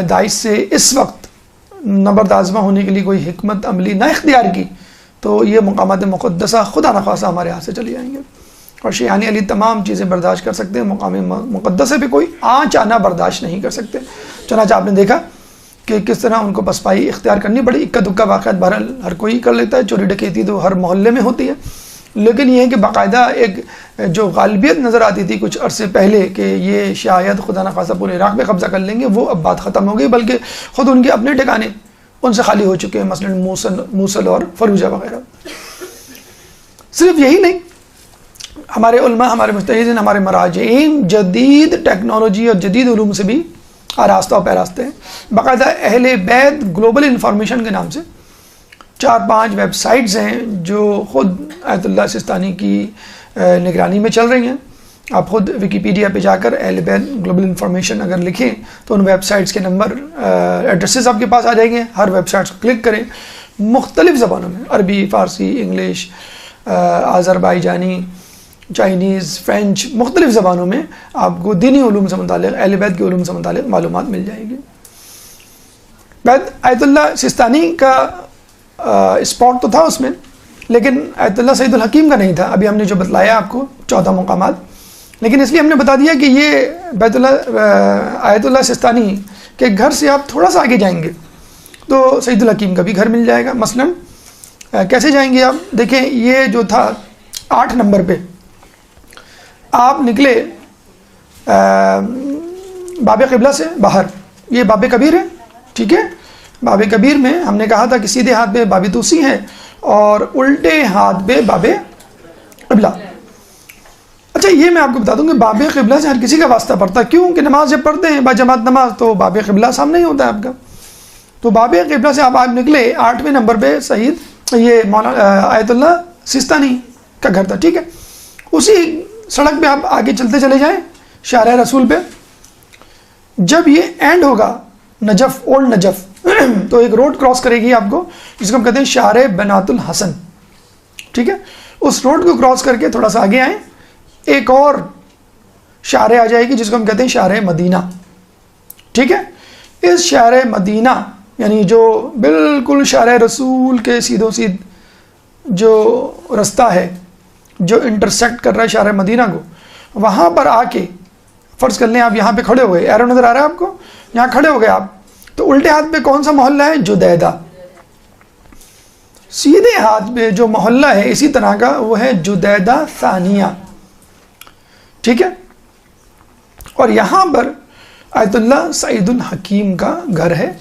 داعش سے اس وقت نبرد آزما ہونے کے لیے کوئی حکمت عملی نہ اختیار کی تو یہ مقامات مقدسہ خدا نخواستہ ہمارے ہاتھ سے چلی جائیں گے. اور شیعہ علی تمام چیزیں برداشت کر سکتے ہیں, مقام مقدسے پہ کوئی آنچ آنا برداشت نہیں کر سکتے. چنانچہ آپ نے دیکھا کہ کس طرح ان کو پسپائی اختیار کرنی پڑی. اکا دکا واقعات بہرحال ہر کوئی کر لیتا ہے, چوری ڈکیتی تو ہر محلے میں ہوتی ہے, لیکن یہ ہے کہ باقاعدہ ایک جو غالبیت نظر آتی تھی کچھ عرصے پہلے کہ یہ شیعیت خدا نخواستہ پورے عراق پہ قبضہ کر لیں گے, وہ اب بات ختم ہو گئی, بلکہ خود ان کے اپنے ٹھکانے ان سے خالی ہو چکے ہیں, مثلا موصل اور فروجہ وغیرہ. صرف یہی نہیں, ہمارے علماء, ہمارے مجتہدین, ہمارے مراجعین جدید ٹیکنالوجی اور جدید علوم سے بھی آراستہ و پیراستہ ہیں. باقاعدہ اہل بیت گلوبل انفارمیشن کے نام سے 4-5 ویب سائٹس ہیں جو خود آیت اللہ سستانی کی نگرانی میں چل رہی ہیں. آپ خود ویکیپیڈیا پہ جا کر اہل بیت گلوبل انفارمیشن اگر لکھیں تو ان ویب سائٹس کے نمبر, ایڈریسز آپ کے پاس آ جائیں گے. ہر ویب سائٹس کو کلک کریں, مختلف زبانوں میں, عربی, فارسی, انگلش, آذربائیجانی, چائنیز, فرینچ, مختلف زبانوں میں آپ کو دینی علوم سے متعلق, اہل بیت کے علوم سے متعلق معلومات مل جائے گی. آیت اللہ سستانی کا اسپاٹ تو تھا اس میں, لیکن آیت اللہ سعید الحکیم کا نہیں تھا. ابھی ہم نے جو بتلایا آپ کو 14 مقامات, لیکن اس لیے ہم نے بتا دیا کہ یہ آیت اللہ سستانی کے گھر سے آپ تھوڑا سا آگے جائیں گے تو سعید الحکیم کا بھی گھر مل جائے گا. مثلا کیسے جائیں گے آپ, دیکھیں یہ جو تھا 8 نمبر پہ آپ نکلے باب قبلہ سے باہر, یہ باب کبیر ہے, ٹھیک ہے. باب کبیر میں ہم نے کہا تھا کہ سیدھے ہاتھ پہ باب توسی ہے اور الٹے ہاتھ پہ باب قبلہ. اچھا یہ میں آپ کو بتا دوں کہ باب قبلہ سے ہر کسی کا واسطہ پڑتا ہے, کیوں کہ نماز جب پڑھتے ہیں با جماعت نماز تو باب قبلہ سامنے ہی ہوتا ہے آپ کا. تو باب قبلہ سے آپ نکلے 8ویں نمبر پہ سعید, یہ مولانا آیت اللہ سستانی کا گھر تھا, ٹھیک ہے. اسی سڑک پہ آپ آگے چلتے چلے جائیں شارع رسول پہ, جب یہ اینڈ ہوگا نجف, اولڈ نجف, تو ایک روڈ کراس کرے گی آپ کو جس کو ہم کہتے ہیں شارع بنات الحسن, ٹھیک ہے. اس روڈ کو کراس کر کے تھوڑا سا آگے آئیں, ایک اور شارع آ جائے گی جس کو ہم کہتے ہیں شارع مدینہ, ٹھیک ہے. اس شارع مدینہ یعنی جو بالکل شارع رسول کے سیدھو سیدھ جو رستہ ہے جو انٹرسیکٹ کر رہا ہے شارع مدینہ کو, وہاں پر آ کے فرض کر لیں آپ یہاں پہ کھڑے ہوئے, ایرو نظر آ رہا ہے آپ کو, یہاں کھڑے ہو گئے آپ, تو الٹے ہاتھ پہ کون سا محلہ ہے, جدیدہ. سیدھے ہاتھ پہ جو محلہ ہے اسی طرح کا وہ ہے جدیدہ ثانیہ, ٹھیک ہے. اور یہاں پر آیت اللہ سعید الحکیم کا گھر ہے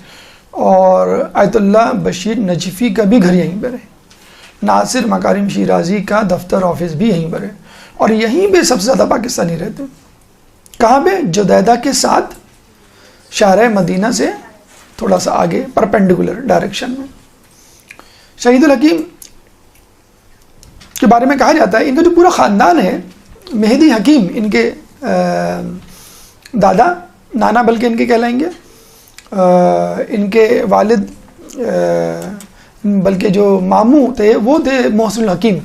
اور آیت اللہ بشیر نجفی کا بھی گھر یہیں پر ہے. ناصر مکارم شیرازی کا دفتر آفس بھی یہیں پر ہے, اور یہیں پہ سب سے زیادہ پاکستانی رہتے ہیں. کہاں پہ, جدیدہ کے ساتھ شارع مدینہ سے تھوڑا سا آگے پرپینڈیکولر ڈائریکشن میں. شہید الحکیم کے بارے میں کہا جاتا ہے ان کا جو پورا خاندان ہے, مہدی حکیم ان کے دادا نانا بلکہ ان کے کہلائیں گے. ان کے والد بلکہ جو ماموں تھے وہ تھے محسن الحکیم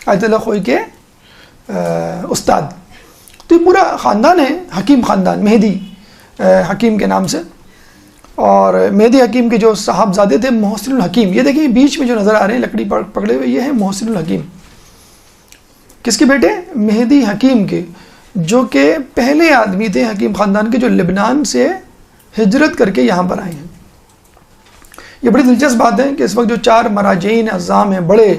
آیت اللہ خوئی کے استاد. تو یہ پورا خاندان ہے حکیم خاندان، مہدی حکیم کے نام سے. اور مہدی حکیم کے جو صاحبزادے تھے محسن الحکیم، یہ دیکھیں بیچ میں جو نظر آ رہے ہیں لکڑی پکڑے ہوئے، یہ ہے محسن الحکیم. کس کے بیٹے؟ مہدی حکیم کے، جو کہ پہلے آدمی تھے حکیم خاندان کے جو لبنان سے ہجرت کر کے یہاں پر آئے ہیں. یہ بڑی دلچسپ بات ہے کہ اس وقت جو 4 مراجعین اعظام ہیں بڑے،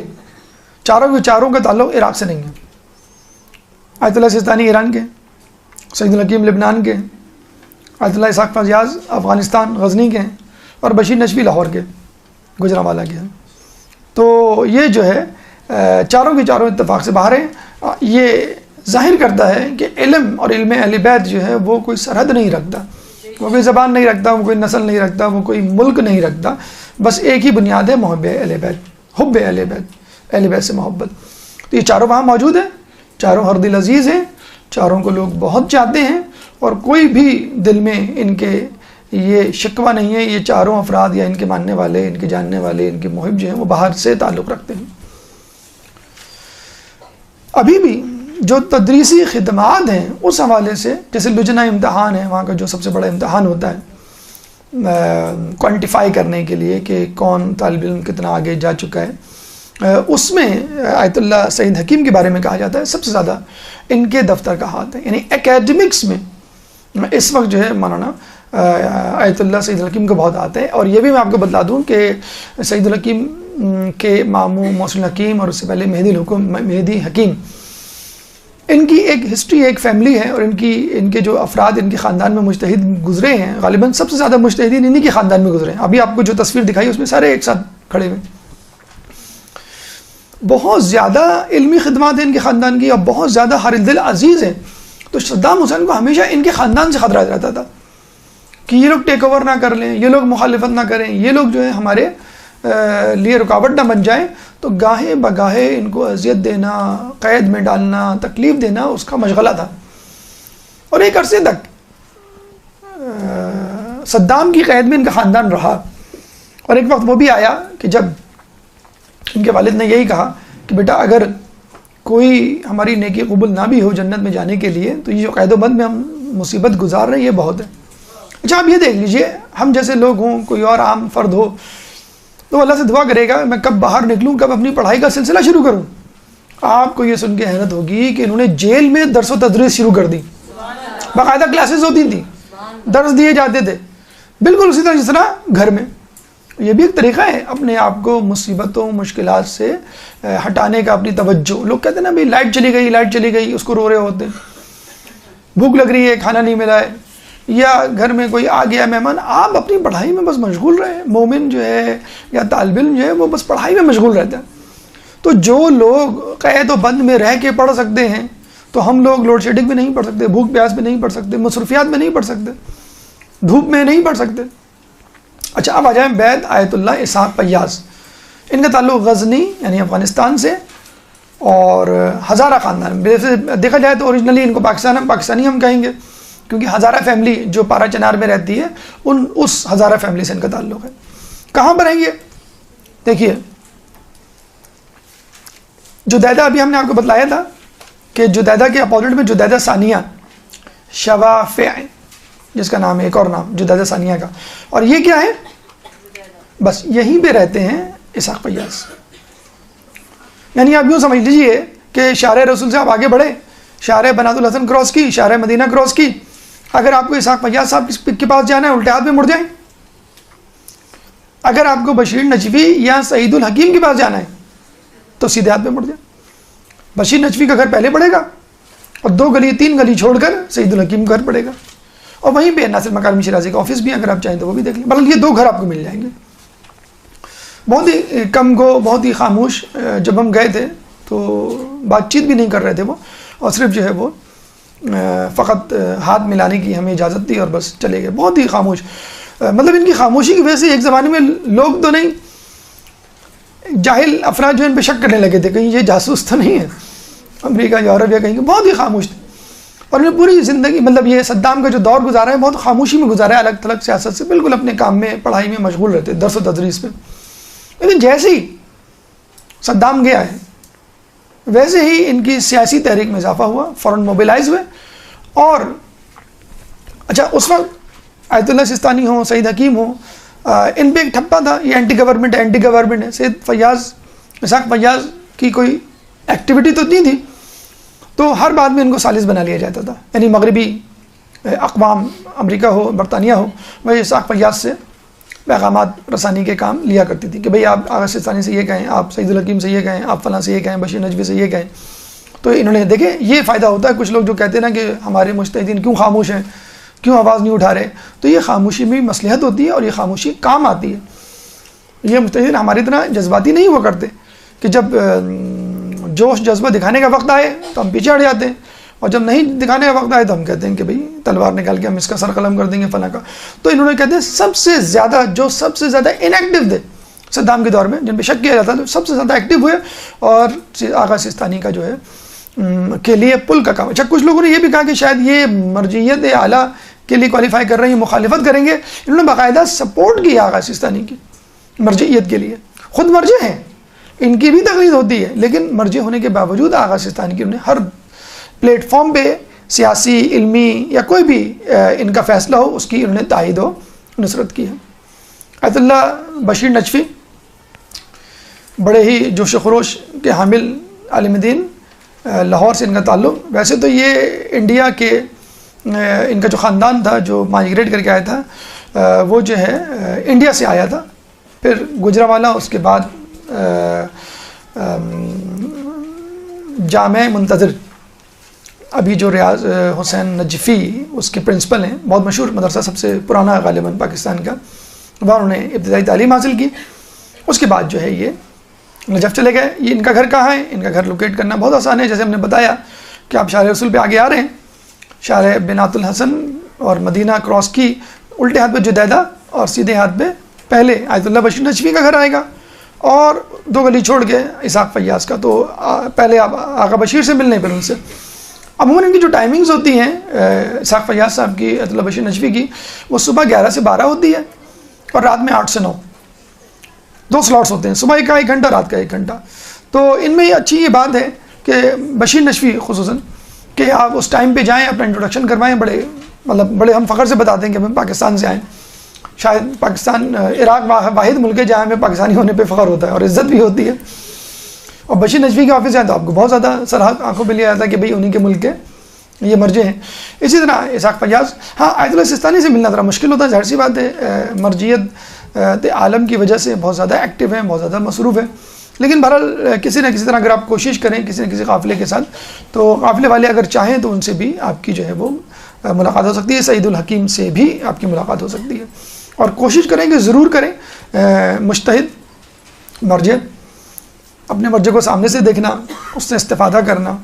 چاروں کا تعلق عراق سے نہیں ہے. آیت اللہ سیستانی ایران کے، سعید الحکیم لبنان کے، آیت اللہ اسحاق فیاض افغانستان غزنی کے ہیں، اور بشیر نشوی لاہور کے، گجرانوالہ کے ہیں. تو یہ جو ہے چاروں کے چاروں اتفاق سے باہر ہیں. یہ ظاہر کرتا ہے کہ علم اور علم اہل بیت جو ہے وہ کوئی سرحد نہیں رکھتا، وہ کوئی زبان نہیں رکھتا، وہ کوئی نسل نہیں رکھتا، وہ کوئی ملک نہیں رکھتا. بس ایک ہی بنیاد ہے، محب اہل بیت، حب اہل بیت، اہل بیت سے محبت. تو یہ چاروں وہاں موجود ہیں، چاروں ہر دل عزیز ہیں، چاروں کو لوگ بہت چاہتے ہیں، اور کوئی بھی دل میں ان کے یہ شکوہ نہیں ہے. یہ چاروں افراد یا ان کے ماننے والے، ان کے جاننے والے، ان کے محب جو ہیں وہ باہر سے تعلق رکھتے ہیں. ابھی بھی جو تدریسی خدمات ہیں اس حوالے سے، جیسے لجنہ امتحان ہے، وہاں کا جو سب سے بڑا امتحان ہوتا ہے کوانٹیفائی کرنے کے لیے کہ کون طالب علم کتنا آگے جا چکا ہے، اس میں آیت اللہ سعید حکیم کے بارے میں کہا جاتا ہے سب سے زیادہ ان کے دفتر کا ہاتھ ہے. یعنی اکیڈمکس میں اس وقت جو ہے مولانا آیت اللہ سعید الحکیم کو بہت آتا ہے. اور یہ بھی میں آپ کو بتلا دوں کہ سعید الحکیم کے ماموں محسن الحکیم اور اس سے پہلے مہدی حکیم، ان کی ایک ہسٹری، ایک فیملی ہے، اور ان کے جو افراد ان کے خاندان میں مجتہد گزرے ہیں، غالباً سب سے زیادہ مجتہدین انہی کے خاندان میں گزرے ہیں. ابھی آپ کو جو تصویر دکھائی اس میں سارے ایک ساتھ کھڑے ہوئے. بہت زیادہ علمی خدمات ہیں ان کے خاندان کی، اور بہت زیادہ ہر دل عزیز ہیں. تو صدام حسین کو ہمیشہ ان کے خاندان سے خطرہ رہتا تھا کہ یہ لوگ ٹیک اوور نہ کر لیں، یہ لوگ مخالفت نہ کریں، یہ لوگ جو ہے ہمارے لیے رکاوٹ نہ بن جائیں. تو گاہے بگاہے ان کو اذیت دینا، قید میں ڈالنا، تکلیف دینا اس کا مشغلہ تھا. اور ایک عرصے تک صدام کی قید میں ان کا خاندان رہا. اور ایک وقت وہ بھی آیا کہ جب ان کے والد نے یہی کہا کہ بیٹا اگر کوئی ہماری نیکی قبول نہ بھی ہو جنت میں جانے کے لیے، تو یہ جو قید و بند میں ہم مصیبت گزار رہے ہیں یہ بہت ہے. اچھا آپ یہ دیکھ لیجئے، ہم جیسے لوگ ہوں، کوئی اور عام فرد ہو، تو اللہ سے دعا کرے گا میں کب باہر نکلوں، کب اپنی پڑھائی کا سلسلہ شروع کروں. آپ کو یہ سن کے حیرت ہوگی کہ انہوں نے جیل میں درس و تدریس شروع کر دی. باقاعدہ کلاسز ہوتی تھیں، درس دیے جاتے تھے، بالکل اسی طرح جس طرح گھر میں. یہ بھی ایک طریقہ ہے اپنے آپ کو مصیبتوں مشکلات سے ہٹانے کا، اپنی توجہ. لوگ کہتے ہیں نا بھائی لائٹ چلی گئی اس کو رو رہے ہوتے ہیں، بھوک لگ رہی ہے کھانا نہیں ملا ہے، یا گھر میں کوئی آ گیا مہمان. آپ اپنی پڑھائی میں بس مشغول رہے. مومن جو ہے یا طالب علم جو ہے وہ بس پڑھائی میں مشغول رہتا ہے. تو جو لوگ قید و بند میں رہ کے پڑھ سکتے ہیں، تو ہم لوگ لوڈ شیڈنگ میں نہیں پڑھ سکتے، بھوک پیاس میں نہیں پڑھ سکتے، مصروفیات میں نہیں پڑھ سکتے، دھوپ میں نہیں پڑھ سکتے. اچھا اب آ جائیں بیت آیت اللہ اسحاق فیاض. ان کا تعلق غزنی یعنی افغانستان سے اور ہزارہ خاندان. دیکھا جائے تو اوریجنلی ان کو پاکستانی ہم کہیں گے، کیونکہ ہزارہ فیملی جو پارا چنار میں رہتی ہے اس ہزارہ فیملی سے ان کا تعلق ہے. کہاں پر ہیں یہ؟ دیکھیے جدیدہ، ابھی ہم نے آپ کو بتلایا تھا کہ جدیدہ کے اپوزٹ میں جدیدہ ثانیہ شوافع، جس کا نام ہے ایک اور نام جدیدہ ثانیہ کا. اور یہ کیا ہے؟ بس یہیں پہ رہتے ہیں اسحاق فیاض. یعنی آپ یوں سمجھ لیجئے کہ شارع رسول سے آپ آگے بڑھے، شارع بنات الحسن کراس کی، شارع مدینہ کراس کی، اگر آپ کو اسحاق فیاض صاحب کے پاس جانا ہے الٹے ہاتھ میں مڑ جائیں. اگر آپ کو بشیر نجوی یا سعید الحکیم کے پاس جانا ہے تو سیدھے ہاتھ میں مڑ جائیں. بشیر نجوی کا گھر پہلے پڑے گا، اور 2 گلی 3 گلی چھوڑ کر سعید الحکیم کا گھر پڑے گا. اور وہیں پہ ناصر مکارمی شیرازی کا آفس بھی اگر آپ چاہیں تو وہ بھی دیکھ لیں. مطلب یہ 2 گھر آپ کو مل جائیں گے. بہت ہی کم گو، بہت ہی خاموش. جب ہم گئے تھے تو بات چیت بھی نہیں کر رہے تھے وہ، اور صرف جو ہے وہ فقط ہاتھ ملانے کی ہمیں اجازت دی اور بس چلے گئے. بہت ہی خاموش. مطلب ان کی خاموشی کی وجہ سے ایک زمانے میں لوگ تو نہیں، جاہل افراد جو ان پہ شک کرنے لگے تھے کہیں یہ جاسوس تو نہیں ہے، امریکہ یورپ یا کہیں. بہت ہی خاموش تھے. اور انہوں نے پوری زندگی مطلب یہ صدام کا جو دور گزارا ہے بہت خاموشی میں گزارا ہے، الگ تھلگ سیاست سے، بالکل اپنے کام میں پڑھائی میں مشغول رہتے، درس و تدریس میں. لیکن جیسے ہی صدام گیا ہے ویسے ہی ان کی سیاسی تحریک میں اضافہ ہوا، فوراً موبلائز ہوئے. اور اچھا اس وقت آیت اللہ سستانی ہوں، سعید حکیم ہوں، ان پہ ایک ٹھپا تھا یہ اینٹی گورنمنٹ ہے. سید فیاض اسحاق فیاض کی کوئی ایکٹیویٹی تو نہیں تھی تو ہر بات میں ان کو سالس بنا لیا جاتا تھا. یعنی مغربی اقوام، امریکہ ہو، برطانیہ ہو، وہ اسحاق فیاض سے پیغامات رسانی کے کام لیا کرتی تھی کہ بھئی آپ آغا سستانی سے یہ کہیں، آپ سعید الحکیم سے یہ کہیں، آپ فلاں سے یہ کہیں، بشیر نجوی سے یہ کہیں. تو انہوں نے دیکھیں یہ فائدہ ہوتا ہے. کچھ لوگ جو کہتے ہیں نا کہ ہمارے مجتہدین کیوں خاموش ہیں، کیوں آواز نہیں اٹھا رہے، تو یہ خاموشی میں مصلحت ہوتی ہے اور یہ خاموشی کام آتی ہے. یہ مجتہدین ہماری طرح جذباتی نہیں ہوا کرتے کہ جب جوش جذبہ دکھانے کا وقت آئے تو ہم پیچھے ہٹ جاتے ہیں، اور جب نہیں دکھانے کا وقت آئے تو ہم کہتے ہیں کہ بھئی تلوار نکال کے ہم اس کا سر قلم کر دیں گے فلاں کا. تو انہوں نے کہتے ہیں سب سے زیادہ ان ایکٹیو تھے صدام کے دور میں، جن پہ شک کیا جاتا تھا، سب سے زیادہ ایکٹیو ہوئے اور آغا سستانی کا جو ہے کے لیے پل کا کام. اچھا کچھ لوگوں نے یہ بھی کہا کہ شاید یہ مرجعیت اعلیٰ کے لیے کوالیفائی کر رہے ہیں، مخالفت کریں گے. انہوں نے باقاعدہ سپورٹ کی آغا سستانی کی مرجعیت کے لیے، خود مرجع ہیں، ان کی بھی تقلید ہوتی ہے، لیکن مرجع ہونے کے باوجود آغا سستانی کی انہوں نے ہر پلیٹ فارم پہ سیاسی، علمی یا کوئی بھی ان کا فیصلہ ہو اس کی انہوں نے تائید و نصرت کی ہے. آیت اللہ بشیر نجفی بڑے ہی جوش و خروش کے حامل عالم دین، لاہور سے ان کا تعلق. ویسے تو یہ انڈیا کے ان کا جو خاندان تھا جو مائیگریٹ کر کے آیا تھا وہ جو ہے انڈیا سے آیا تھا، پھر گجرانوالہ، اس کے بعد جامع منتظر، ابھی جو ریاض حسین نجفی اس کے پرنسپل ہیں، بہت مشہور مدرسہ، سب سے پرانا غالباً پاکستان کا، وہاں انہوں نے ابتدائی تعلیم حاصل کی. اس کے بعد جو ہے یہ نجف چلے گئے. یہ ان کا گھر کہاں ہے؟ ان کا گھر لوکیٹ کرنا بہت آسان ہے. جیسے ہم نے بتایا کہ آپ شارع رسول پہ آگے آ رہے ہیں، شارع بنات الحسن اور مدینہ کراس کی، الٹے ہاتھ پہ جدیدہ اور سیدھے ہاتھ پہ پہلے آیت اللہ بشیر نجفی کا گھر آئے گا، اور 2 گلی چھوڑ کے اسحاق فیاض کا. تو پہلے آپ آقا بشیر سے ملنے، پھر ان سے. عموماً ان کی جو ٹائمنگز ہوتی ہیں اسحاق فیاض صاحب کی، آیت اللہ بشیر نجفی کی، وہ صبح 11 سے 12 ہوتی ہے اور رات میں 8 سے 9. 2 سلاٹس ہوتے ہیں، صبح کا 1 گھنٹہ، رات کا 1 گھنٹہ. تو ان میں یہ بات ہے کہ بشیر نجفی خصوصاً کہ آپ اس ٹائم پہ جائیں، اپنا انٹروڈکشن کروائیں. بڑے ہم فخر سے بتاتے ہیں کہ ہم پاکستان سے آئیں. شاید پاکستان عراق واحد ملک ہے جہاں ہمیں پاکستانی ہونے پہ فخر ہوتا ہے اور عزت بھی ہوتی ہے. اور بشیر نجفی کے آفس جائیں تو آپ کو بہت زیادہ سرحد آنکھوں پہ لیا جاتا ہے کہ بھئی انہی کے ملک کے یہ مرجع ہیں. اسی طرح اسحاق فیاض، ہاں آیت اللہ سستانی سے ملنا ذرا مشکل ہوتا ہے، ظاہر سی بات ہے، مرجعیت عالم کی وجہ سے بہت زیادہ ایکٹیو ہیں، بہت زیادہ مصروف ہیں. لیکن بہرحال کسی نہ کسی طرح اگر آپ کوشش کریں کسی نہ کسی قافلے کے ساتھ، تو قافلے والے اگر چاہیں تو ان سے بھی آپ کی جو ہے وہ ملاقات ہو سکتی ہے. سعید الحکیم سے بھی آپ کی ملاقات ہو سکتی ہے. اور کوشش کریں کہ ضرور کریں مجتہد مرجع، اپنے مرجع کو سامنے سے دیکھنا، اس سے استفادہ کرنا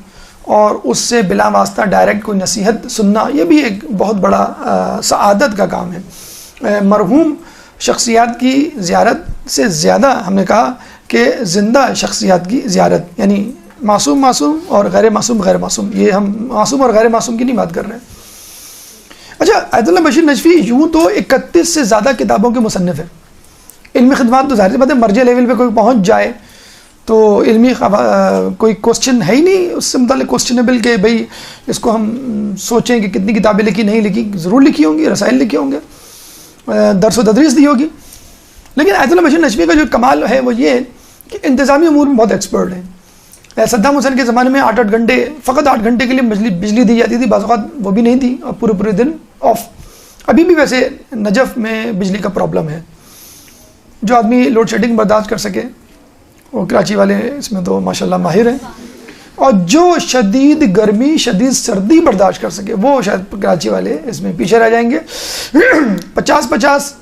اور اس سے بلا واسطہ ڈائریکٹ کوئی نصیحت سننا، یہ بھی ایک بہت بڑا سعادت کا کام ہے. مرحوم شخصیات کی زیارت سے زیادہ ہم نے کہا کہ زندہ شخصیات کی زیارت، یعنی معصوم اور غیر معصوم، یہ ہم معصوم اور غیر معصوم کی نہیں بات کر رہے ہیں. اچھا آیت اللہ بشیر نجفی یوں تو 31 سے زیادہ کتابوں کے مصنف ہیں. علمی خدمات تو ظاہر سی بات ہے، مرجع لیول پہ کوئی پہنچ جائے تو علمی کوئی کوسچن ہے ہی نہیں اس سے متعلق کوسچنیبل کہ بھئی اس کو ہم سوچیں کہ کتنی کتابیں لکھی نہیں لکھی. ضرور لکھی ہوں گی، رسائل لکھے ہوں گے، درس و تدریس دی ہوگی. لیکن آیت اللہ بشیر نجفی کا جو کمال ہے وہ یہ کہ انتظامی امور میں بہت ایکسپرٹ ہیں. صدام حسین کے زمانے میں 8 گھنٹے، فقط 8 گھنٹے کے لیے بجلی دی جاتی تھی، بعض اوقات وہ بھی نہیں تھی، اور پورے دن آف. ابھی بھی ویسے نجف میں بجلی کا پرابلم ہے. جو آدمی لوڈ شیڈنگ برداشت کر سکے وہ کراچی والے اس میں تو ماشاءاللہ ماہر ہیں، اور جو شدید گرمی، شدید سردی برداشت کر سکے وہ شاید کراچی والے اس میں پیچھے رہ جائیں گے. 50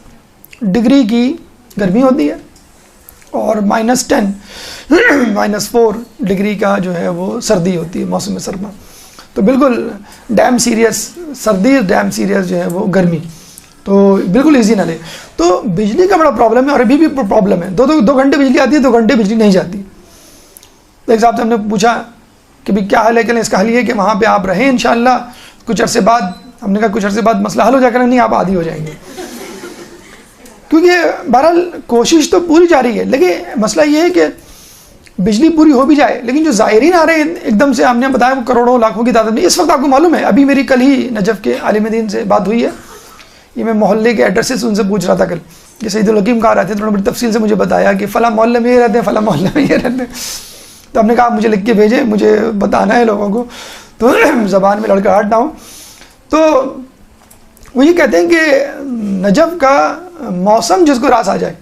ڈگری کی گرمی ہوتی ہے اور -10 -4 ڈگری کا جو ہے وہ سردی ہوتی ہے موسم سرما. تو بالکل ڈیم سیریس سردی، ڈیم سیریس جو ہے وہ گرمی، تو بالکل ایزی نہ لے. تو بجلی کا بڑا پرابلم ہے، اور ابھی بھی پرابلم ہے. 2 گھنٹے بجلی آتی ہے، 2 گھنٹے بجلی نہیں جاتی. ایک صاحب سے ہم نے پوچھا کہ بھی کیا حل ہے؟ کہ اس کا حل یہ ہے کہ وہاں پہ آپ رہیں انشاءاللہ، کچھ عرصے بعد ہم نے کہا کچھ عرصے بعد مسئلہ حل ہو جائے گا، نہیں آپ عادی ہو جائیں گے، کیونکہ بہرحال کوشش تو پوری جاری ہے، لیکن مسئلہ یہ ہے کہ بجلی پوری ہو بھی جائے لیکن جو زائرین آ رہے ہیں ایک دم سے، ہم نے بتایا وہ کروڑوں لاکھوں کی تعداد میں، اس وقت آپ کو معلوم ہے ابھی میری کل ہی نجف کے عالم دین سے بات ہوئی ہے، یہ میں محلے کے ایڈریسز ان سے پوچھ رہا تھا کل کہ سعید الحکیم کہاں رہتے ہیں، تو انہوں نے بڑی تفصیل سے مجھے بتایا کہ فلاں محلے میں یہ رہتے ہیں، فلاں محلے میں یہ رہتے ہیں، تو ہم نے کہا آپ مجھے لکھ کے بھیجیں، مجھے بتانا ہے لوگوں کو تو زبان میں لڑکڑاہٹ نہ ہو۔ تو وہ یہ کہتے ہیں کہ نجف کا موسم جس کو راس آ جائے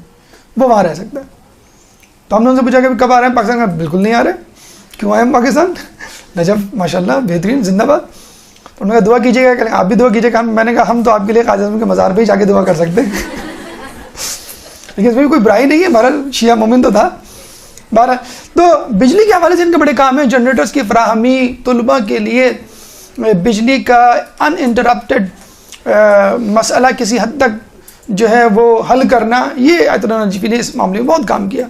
وہ وہاں رہ سکتا ہے۔ تو ہم نے ان سے پوچھا کہ کب آ رہے ہیں پاکستان کا، بالکل نہیں آ رہے، کیوں آئے ہم پاکستان، نجف ماشاءاللہ بہترین، زندہ باد۔ تو انہوں نے کہا دعا کیجیے گا، کہ آپ بھی دعا کیجیے گا۔ میں نے کہا ہم تو آپ کے لیے قائد اعظم کے مزار پہ ہی جا کے دعا کر سکتے ہیں لیکن اس میں کوئی برائی نہیں ہے، بہرحال شیعہ مومن تو تھا۔ بہرحال تو بجلی کے حوالے سے ان کے بڑے کام ہیں، جنریٹرز کی فراہمی، طلباء کے لیے بجلی کا ان انٹرپٹیڈ مسئلہ کسی حد تک جو ہے وہ حل کرنا، یہ آیت اللہ نجفی نے اس معاملے میں بہت کام کیا۔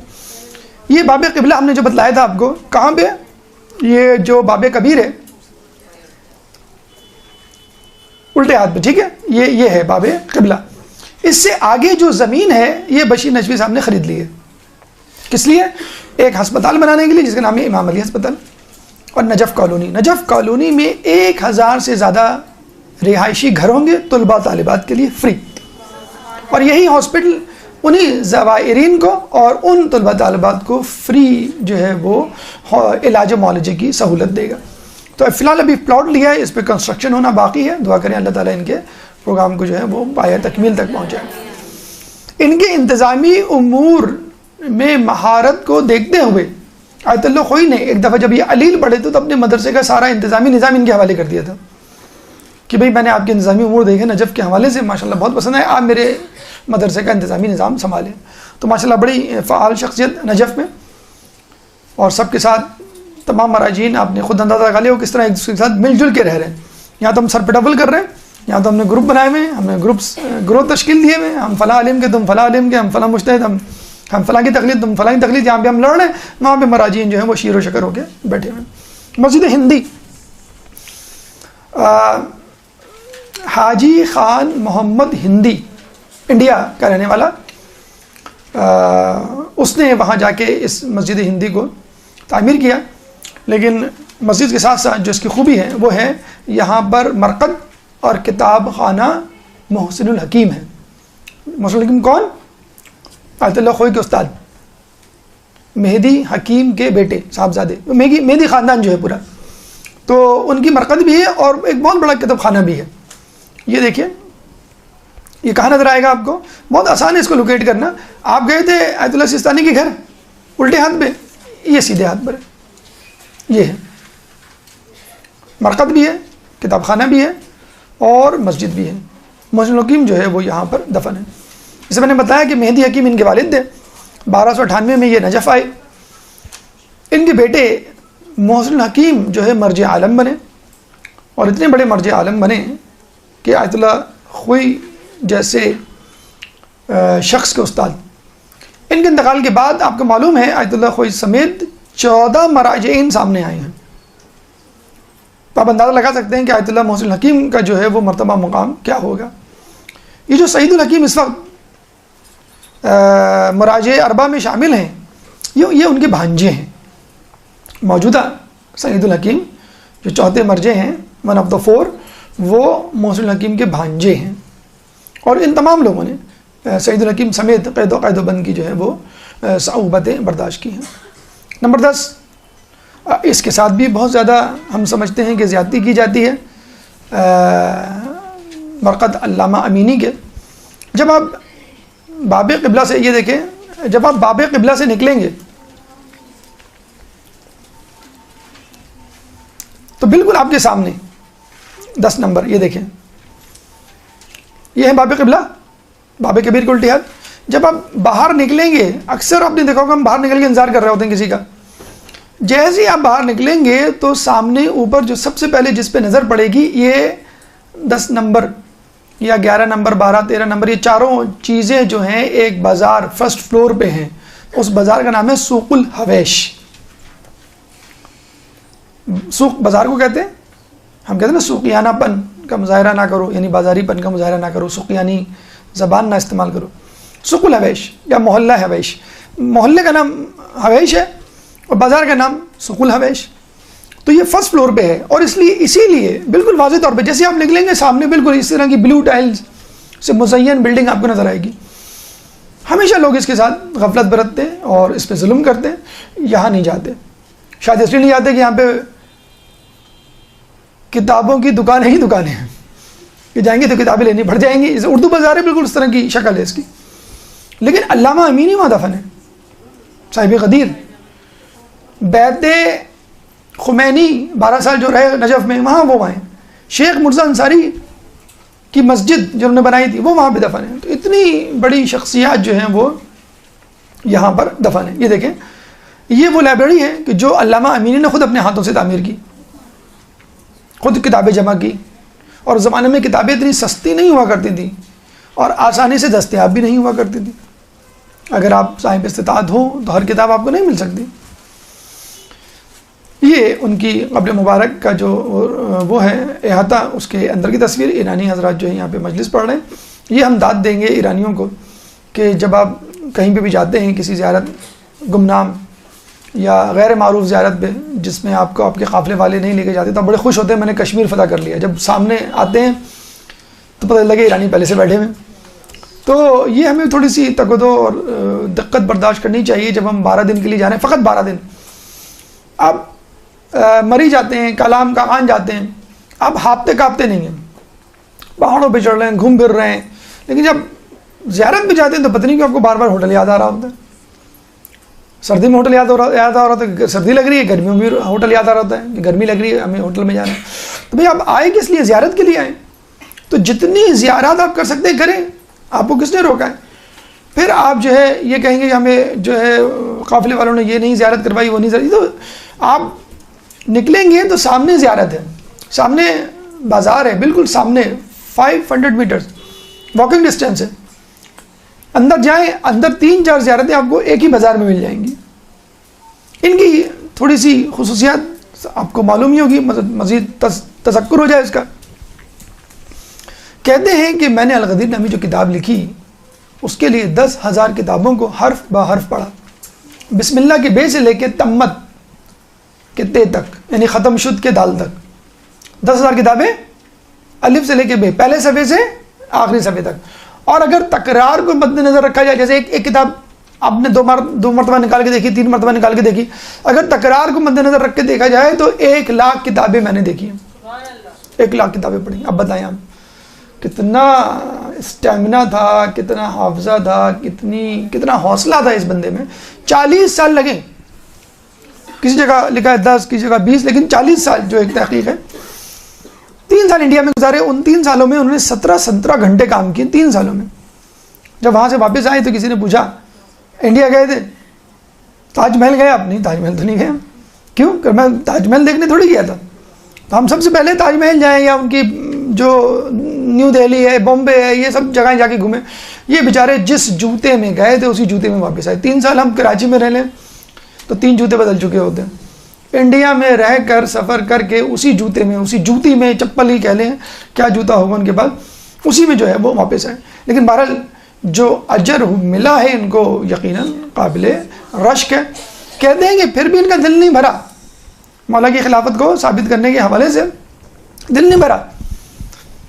یہ باب قبلہ ہم نے جو بتلایا تھا آپ کو، کہاں پہ؟ یہ جو باب کبیر ہے الٹے ہاتھ پہ، ٹھیک ہے، یہ ہے باب قبلہ۔ اس سے آگے جو زمین ہے یہ بشیر نجفی صاحب نے خرید لی ہے، کس لیے؟ ایک ہسپتال بنانے کے لیے جس کا نام ہے امام علی ہسپتال، اور نجف کالونی۔ نجف کالونی میں 1000 سے زیادہ رہائشی گھر ہوں گے طلباء طالبات کے لیے فری، اور یہی ہاسپٹل انہی زائرین کو اور ان طلباء طالبات کو فری جو ہے وہ علاج معالجے کی سہولت دے گا۔ تو فی الحال ابھی پلاٹ لیا ہے، اس پہ کنسٹرکشن ہونا باقی ہے، دعا کریں اللہ تعالیٰ ان کے پروگرام کو جو ہے وہ پایہ تکمیل تک پہنچائے۔ ان کے انتظامی امور میں مہارت کو دیکھتے ہوئے آیت اللہ خوئی نے ایک دفعہ جب یہ علیل پڑھے تو اپنے مدرسے کا سارا انتظامی نظام ان کے حوالے کر دیا تھا کہ بھئی میں نے آپ کے انتظامی امور دیکھے نجف کے حوالے سے، ماشاءاللہ بہت پسند ہے، آپ میرے مدرسے کا انتظامی نظام سنبھالیں۔ تو ماشاءاللہ بڑی فعال شخصیت نجف میں، اور سب کے ساتھ تمام مراجعین آپ نے خود اندازہ لگا لیا وہ کس طرح ایک دوسرے کے ساتھ مل جل کے رہ رہے ہیں۔ یہاں تو ہم سر پہ ڈبل کر رہے ہیں، یہاں تو ہم نے گروپ بنائے ہوئے ہیں، ہم نے گروپ تشکیل دیے ہوئے ہیں، ہم فلاں عالم کے تم فلاں عالم کے، ہم فلاں مجتہد، ہم فلاں کی تقلید تم فلاں کی تقلید، یہاں پہ ہم لڑ رہے ہیں، وہاں پہ مراجعین جو ہیں وہ شیر و شکر ہو کے بیٹھے ہوئے ہیں۔ مسجد ہندی، حاجی خان محمد ہندی انڈیا کا رہنے والا، اس نے وہاں جا کے اس مسجد ہندی کو تعمیر کیا، لیکن مسجد کے ساتھ ساتھ جو اس کی خوبی ہے وہ ہے یہاں پر مرقد اور کتاب خانہ محسن الحکیم ہے۔ محسن الحکیم کون؟ آیت اللہ خوئی کے استاد، مہدی حکیم کے بیٹے صاحبزادے، مہدی خاندان جو ہے پورا، تو ان کی مرقد بھی ہے اور ایک بہت بڑا کتاب خانہ بھی ہے۔ یہ دیکھیں یہ کہاں نظر آئے گا آپ کو؟ بہت آسان ہے اس کو لوکیٹ کرنا۔ آپ گئے تھے آیت اللہ سیستانی کے گھر، الٹے ہاتھ پہ، یہ سیدھے ہاتھ پر ہے، یہ ہے مرقد بھی ہے، کتاب خانہ بھی ہے اور مسجد بھی ہے۔ محسن الحکیم جو ہے وہ یہاں پر دفن ہے۔ جسے میں نے بتایا کہ مہدی حکیم ان کے والد تھے، 1298 میں یہ نجف آئے۔ ان کے بیٹے محسن الحکیم جو ہے مرجع عالم بنے، اور اتنے بڑے مرجع عالم بنے کہ آیت اللہ خوئی جیسے شخص کے استاد، ان کے انتقال کے بعد آپ کو معلوم ہے آیت اللہ خوئی سمیت 14 مراجعین سامنے آئے ہیں۔ تو آپ اندازہ لگا سکتے ہیں کہ آیت اللہ محسن الحکیم کا جو ہے وہ مرتبہ مقام کیا ہوگا۔ یہ جو سعید الحکیم اس وقت مراجع اربعہ میں شامل ہیں، یہ ان کے بھانجے ہیں۔ موجودہ سعید الحکیم جو چوتھے مرجع ہیں، 1 of the 4، وہ محسن الحکیم کے بھانجے ہیں، اور ان تمام لوگوں نے سعید الحکیم سمیت قید و بند کی جو ہے وہ صعوبتیں برداشت کی ہیں۔ نمبر 10، اس کے ساتھ بھی بہت زیادہ ہم سمجھتے ہیں کہ زیادتی کی جاتی ہے مرقد علامہ امینی کے۔ جب آپ باب قبلہ سے، یہ دیکھیں، جب آپ باب قبلہ سے نکلیں گے تو بالکل آپ کے سامنے 10 نمبر، یہ دیکھیں، یہ ہے باب قبلہ، باب کبیر کے الٹے ہاتھ۔ جب آپ باہر نکلیں گے، اکثر آپ نے دیکھا ہوگا ہم باہر نکل کے انتظار کر رہے ہوتے ہیں کسی کا، جیسے ہی آپ باہر نکلیں گے تو سامنے اوپر جو سب سے پہلے جس پہ نظر پڑے گی، یہ 10 نمبر یا 11 نمبر، 12، 13 نمبر، یہ چاروں چیزیں جو ہیں ایک بازار فرسٹ فلور پہ ہیں۔ اس بازار کا نام ہے سوق الحویش۔ سوق بازار کو کہتے ہیں، ہم کہتے ہیں نا سوقیانہ پن کا مظاہرہ نہ کرو، یعنی بازاری پن کا مظاہرہ نہ کرو، سوقیانی زبان نہ استعمال کرو. سوق الحویش یا محلہ حویش، محلے کا نام حویش ہے اور بازار کا نام سوق الحویش. تو یہ فرسٹ فلور پہ ہے، اور اسی لیے بالکل واضح طور پہ جیسے آپ نکلیں گے سامنے بالکل اس طرح کی بلو ٹائلز سے مزین بلڈنگ آپ کو نظر آئے گی. ہمیشہ لوگ اس کے ساتھ غفلت برتتے ہیں اور اس پہ ظلم کرتے ہیں. یہاں نہیں جاتے، شاید اس لیے نہیں جاتے کہ یہاں پہ کتابوں کی دکانیں ہی دکانیں ہیں کہ جائیں گے تو کتابیں لینی پڑ جائیں گی. اردو بازار ہے، بالکل اس طرح کی شکل ہے اس کی. لیکن علامہ امینی وہاں دفن ہے، صاحب قدیر. بیت خمینی 12 سال جو رہے نجف میں، وہاں ہیں. شیخ مرزا انصاری کی مسجد جو انہوں نے بنائی تھی وہ وہاں پہ دفن ہے. تو اتنی بڑی شخصیات جو ہیں وہ یہاں پر دفن ہیں. یہ دیکھیں، یہ وہ لائبریری ہے کہ جو علامہ امینی نے خود اپنے ہاتھوں سے تعمیر کی، خود کتابیں جمع کی. اور زمانے میں کتابیں اتنی سستی نہیں ہوا کرتی تھیں اور آسانی سے دستیاب بھی نہیں ہوا کرتی تھی. اگر آپ صاحب استطاعت ہوں تو ہر کتاب آپ کو نہیں مل سکتی. یہ ان کی قبر مبارک کا جو وہ ہے احاطہ، اس کے اندر کی تصویر. ایرانی حضرات جو ہیں یہاں پہ مجلس پڑھ رہے ہیں. یہ ہم داد دیں گے ایرانیوں کو کہ جب آپ کہیں پہ بھی جاتے ہیں کسی زیارت گمنام یا غیر معروف زیارت پہ جس میں آپ کو آپ کے قافلے والے نہیں لے کے جاتے، تو بڑے خوش ہوتے ہیں میں نے کشمیر فتح کر لیا. جب سامنے آتے ہیں تو پتہ لگے ایرانی پہلے سے بیٹھے ہوئے. تو یہ ہمیں تھوڑی سی تکدو اور دقت برداشت کرنی چاہیے جب ہم 12 دن کے لیے جا رہے ہیں، فقط 12 دن. آپ مری جاتے ہیں، کلام کاغان جاتے ہیں، آپ ہاپتے کاپتے نہیں ہیں، پہاڑوں پہ چڑھ رہے ہیں، گھوم پھر رہے ہیں. لیکن جب زیارت پہ جاتے ہیں تو پتہ نہیں کہ آپ کو بار بار ہوٹل یاد آ رہا ہوتا ہے. سردی میں ہوٹل یاد آ رہا ہوتا ہے، سردی لگ رہی ہے، گرمیوں میں ہوٹل یاد آ رہا ہوتا ہے کہ گرمی لگ رہی ہے، ہمیں ہوٹل میں جانا ہے. تو بھائی آپ آئے کس لیے؟ زیارت کے لیے آئے. تو جتنی زیارات آپ کر سکتے ہیں کریں، آپ کو کس نے روکا ہے؟ پھر آپ جو ہے یہ کہیں گے کہ ہمیں جو ہے قافلے والوں نے یہ نہیں زیارت کروائی، وہ نہیں زیارت. تو آپ نکلیں گے تو سامنے زیارت ہے، سامنے بازار ہے، بالکل سامنے 500 میٹرز واکنگ ڈسٹینس ہے. اندر جائیں، اندر 3-4 زیارتیں آپ کو ایک ہی بازار میں مل جائیں گی. ان کی تھوڑی سی خصوصیات آپ کو معلوم ہی ہوگی، مزید تذکر ہو جائے اس کا. کہتے ہیں کہ میں نے الغدیر نامی جو کتاب لکھی اس کے لیے 10,000 کتابوں کو حرف بہ حرف پڑھا. بسم اللہ کے بے سے لے کے تمت کے تے تک، یعنی ختم شد کے دال تک 10,000 کتابیں، الف سے لے کے بے، پہلے صفحے سے آخری صفحے تک. اور اگر تکرار کو مد نظر رکھا جائے، جیسے ایک کتاب آپ نے دو مرتبہ نکال کے دیکھی، 3 مرتبہ نکال کے دیکھی، اگر تکرار کو مد نظر رکھ کے دیکھا جائے تو 1,00,000 کتابیں میں نے دیکھی ہیں. 1,00,000 کتابیں پڑھی. اب بتائیں آپ کتنا اسٹیمنا تھا، کتنا حافظہ تھا، کتنا حوصلہ تھا اس بندے میں. 40 سال لگے. کسی جگہ لکھا ہے 10، کسی جگہ 20، لیکن 40 سال جو ایک تحقیق ہے. 3 سال انڈیا میں گزارے. ان 3 سالوں میں انہوں نے 17 گھنٹے کام کیے. 3 سالوں میں. جب وہاں سے واپس آئے تو کسی نے پوچھا انڈیا گئے تھے؟ تاج محل گئے آپ؟ نہیں، تاج محل تو نہیں گئے. کیوں؟ کہ میں تاج محل دیکھنے تھوڑی گیا تھا. تو ہم سب سے پہلے تاج محل جائیں یا ان کی جو نیو دہلی ہے، بامبے ہے، یہ سب جگہیں جا کے گھومیں. یہ بیچارے جس جوتے میں گئے تھے اسی جوتے میں واپس آئے. 3 سال ہم کراچی میں رہ لیں تو 3 جوتے بدل چکے ہوتے ہیں. انڈیا میں رہ کر سفر کر کے اسی جوتے میں، اسی جوتی میں، چپل ہی کہہ لیں، کیا جوتا ہوگا ان کے پاس، اسی میں جو ہے وہ واپس آئے. لیکن بہرحال جو اجر ملا ہے ان کو یقیناً قابل رشک ہے. کہتے ہیں کہ پھر بھی ان کا دل نہیں بھرا، مولا کی خلافت کو ثابت کرنے کے حوالے سے دل نہیں بھرا.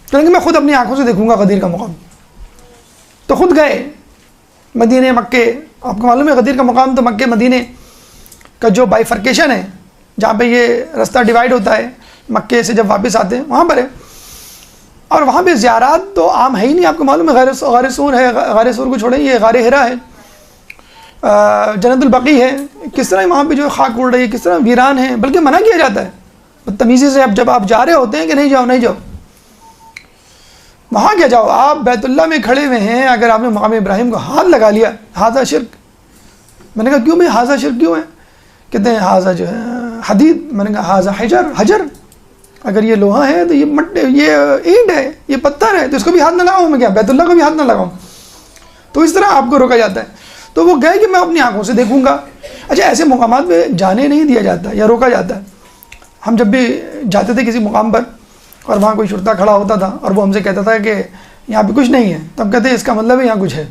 کیونکہ میں خود اپنی آنکھوں سے دیکھوں گا غدیر کا مقام. تو خود گئے مدینے، مکے. آپ کو معلوم ہے غدیر کا مقام تو مکے مدینے کا جو بائیفرکیشن ہے، جہاں پہ یہ رستہ ڈیوائیڈ ہوتا ہے مکے سے جب واپس آتے ہیں، وہاں پر ہے. اور وہاں پہ زیارات تو عام ہے ہی نہیں. آپ کو معلوم ہے غار سور ہے، غار سور کو چھوڑیں، یہ غار ہرا ہے، جنت البقیع ہے. کس طرح وہاں پہ جو خاک اڑ رہی ہے، کس طرح ویران ہے. بلکہ منع کیا جاتا ہے بدتمیزی سے. اب جب آپ جا رہے ہوتے ہیں کہ نہیں جاؤ، نہیں جاؤ وہاں. کیا جاؤ؟ آپ بیت اللہ میں کھڑے ہوئے ہیں، اگر آپ نے مقام ابراہیم کو ہاتھ لگا لیا، ہاذا شرک. میں نے کہا کیوں بھائی ہاذا شرک کیوں ہے؟ کہتے ہیں ہاذا جو ہے حدید. میں نے کہا ہاذا حجر. اگر یہ لوہا ہے تو یہ اینٹ ہے، یہ پتھر ہے، تو اس کو بھی ہاتھ نہ لگاؤں میں؟ کیا بیت اللہ کو بھی ہاتھ نہ لگاؤں؟ تو اس طرح آپ کو روکا جاتا ہے. تو وہ گئے کہ میں اپنی آنکھوں سے دیکھوں گا. اچھا، ایسے مقامات پہ جانے نہیں دیا جاتا یا روکا جاتا ہے. ہم جب بھی جاتے تھے کسی مقام پر اور وہاں کوئی شرطا کھڑا ہوتا تھا اور وہ ہم سے کہتا تھا کہ یہاں پہ کچھ نہیں ہے، تب کہتے اس کا مطلب ہے یہاں کچھ ہے.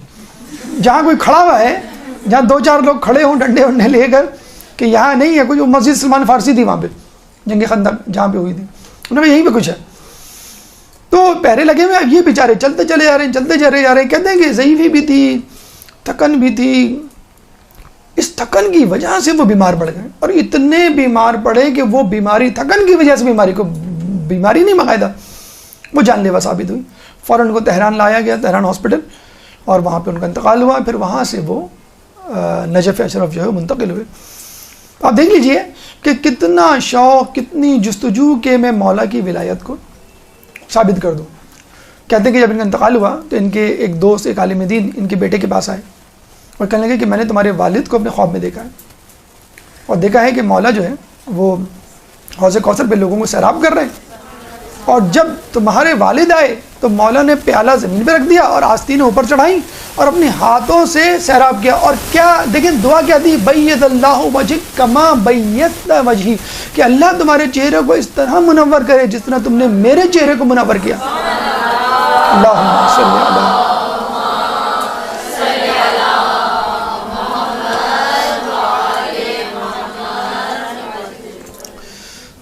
جہاں کوئی کھڑا ہوا ہے، جہاں 2-4 لوگ کھڑے ہوں ڈنڈے ونڈے لے کر کہ یہاں نہیں ہے کچھ، مسجد سلمان فارسی تھی وہاں پہ جنگ خندق جہاں پہ ہوئی تھی، انہوں نے یہیں پہ کچھ ہے. تو پہرے لگے ہوئے، اب یہ بیچارے چلتے چلے جا رہے ہیں، چلتے چلے جا رہے ہیں. کہتے ہیں کہ ضعیفی بھی تھی، تھکن بھی تھی. اس تھکن کی وجہ سے وہ بیمار پڑ گئے، اور اتنے بیمار پڑے کہ وہ بیماری تھکن کی وجہ سے بیماری نہیں باقاعدہ وہ جان لیوا ثابت ہوئی. فوراً کو تہران لایا گیا، تہران ہاسپٹل، اور وہاں پہ ان کا انتقال ہوا. پھر وہاں سے وہ نجف اشرف جو ہے منتقل ہوئے. آپ دیکھ لیجئے کہ کتنا شوق، کتنی جستجو کہ میں مولا کی ولایت کو ثابت کر دوں. کہتے ہیں کہ جب ان کا انتقال ہوا تو ان کے ایک دوست، ایک عالم دین ان کے بیٹے کے پاس آئے اور کہنے لگے کہ میں نے تمہارے والد کو اپنے خواب میں دیکھا ہے، اور دیکھا ہے کہ مولا جو ہے وہ حوض کوثر پہ لوگوں کو سیراب کر رہے ہیں، اور جب تمہارے والد آئے تو مولا نے پیالہ زمین پہ رکھ دیا اور آستینیں اوپر چڑھائیں اور اپنے ہاتھوں سے سیراب کیا. اور کیا دیکھیں دعا کیا تھی، بیض اللہ وجہک کما بیضت وجہی، کہ اللہ تمہارے چہرے کو اس طرح منور کرے جس طرح تم نے میرے چہرے کو منور کیا. اللہم صلی اللہ.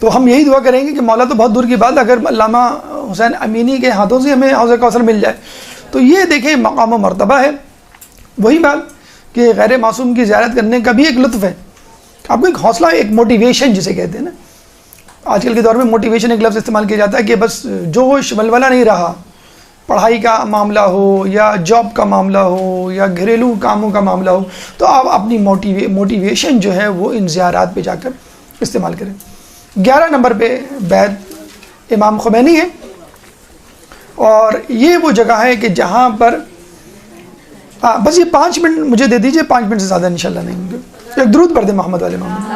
تو ہم یہی دعا کریں گے کہ مولا تو بہت دور کی بات، اگر علامہ حسین امینی کے ہاتھوں سے ہمیں حوض کوثر مل جائے تو یہ دیکھیں مقام و مرتبہ ہے. وہی بات کہ غیر معصوم کی زیارت کرنے کا بھی ایک لطف ہے. آپ کو ایک حوصلہ، ایک موٹیویشن جسے کہتے ہیں نا، آج کل کے دور میں موٹیویشن ایک لفظ استعمال کیا جاتا ہے کہ بس جوش ولولہ نہیں رہا، پڑھائی کا معاملہ ہو یا جاب کا معاملہ ہو یا گھریلو کاموں کا معاملہ ہو، تو آپ اپنی موٹیویشن جو ہے وہ ان زیارات پہ جا کر استعمال کریں. 11 نمبر پہ بیت امام خمینی ہے، اور یہ وہ جگہ ہے کہ جہاں پر بس یہ 5 منٹ مجھے دے دیجئے، 5 منٹ سے زیادہ انشاءاللہ نہیں ہوں گے. ایک درود پڑھ دیں محمد علیہ محمد.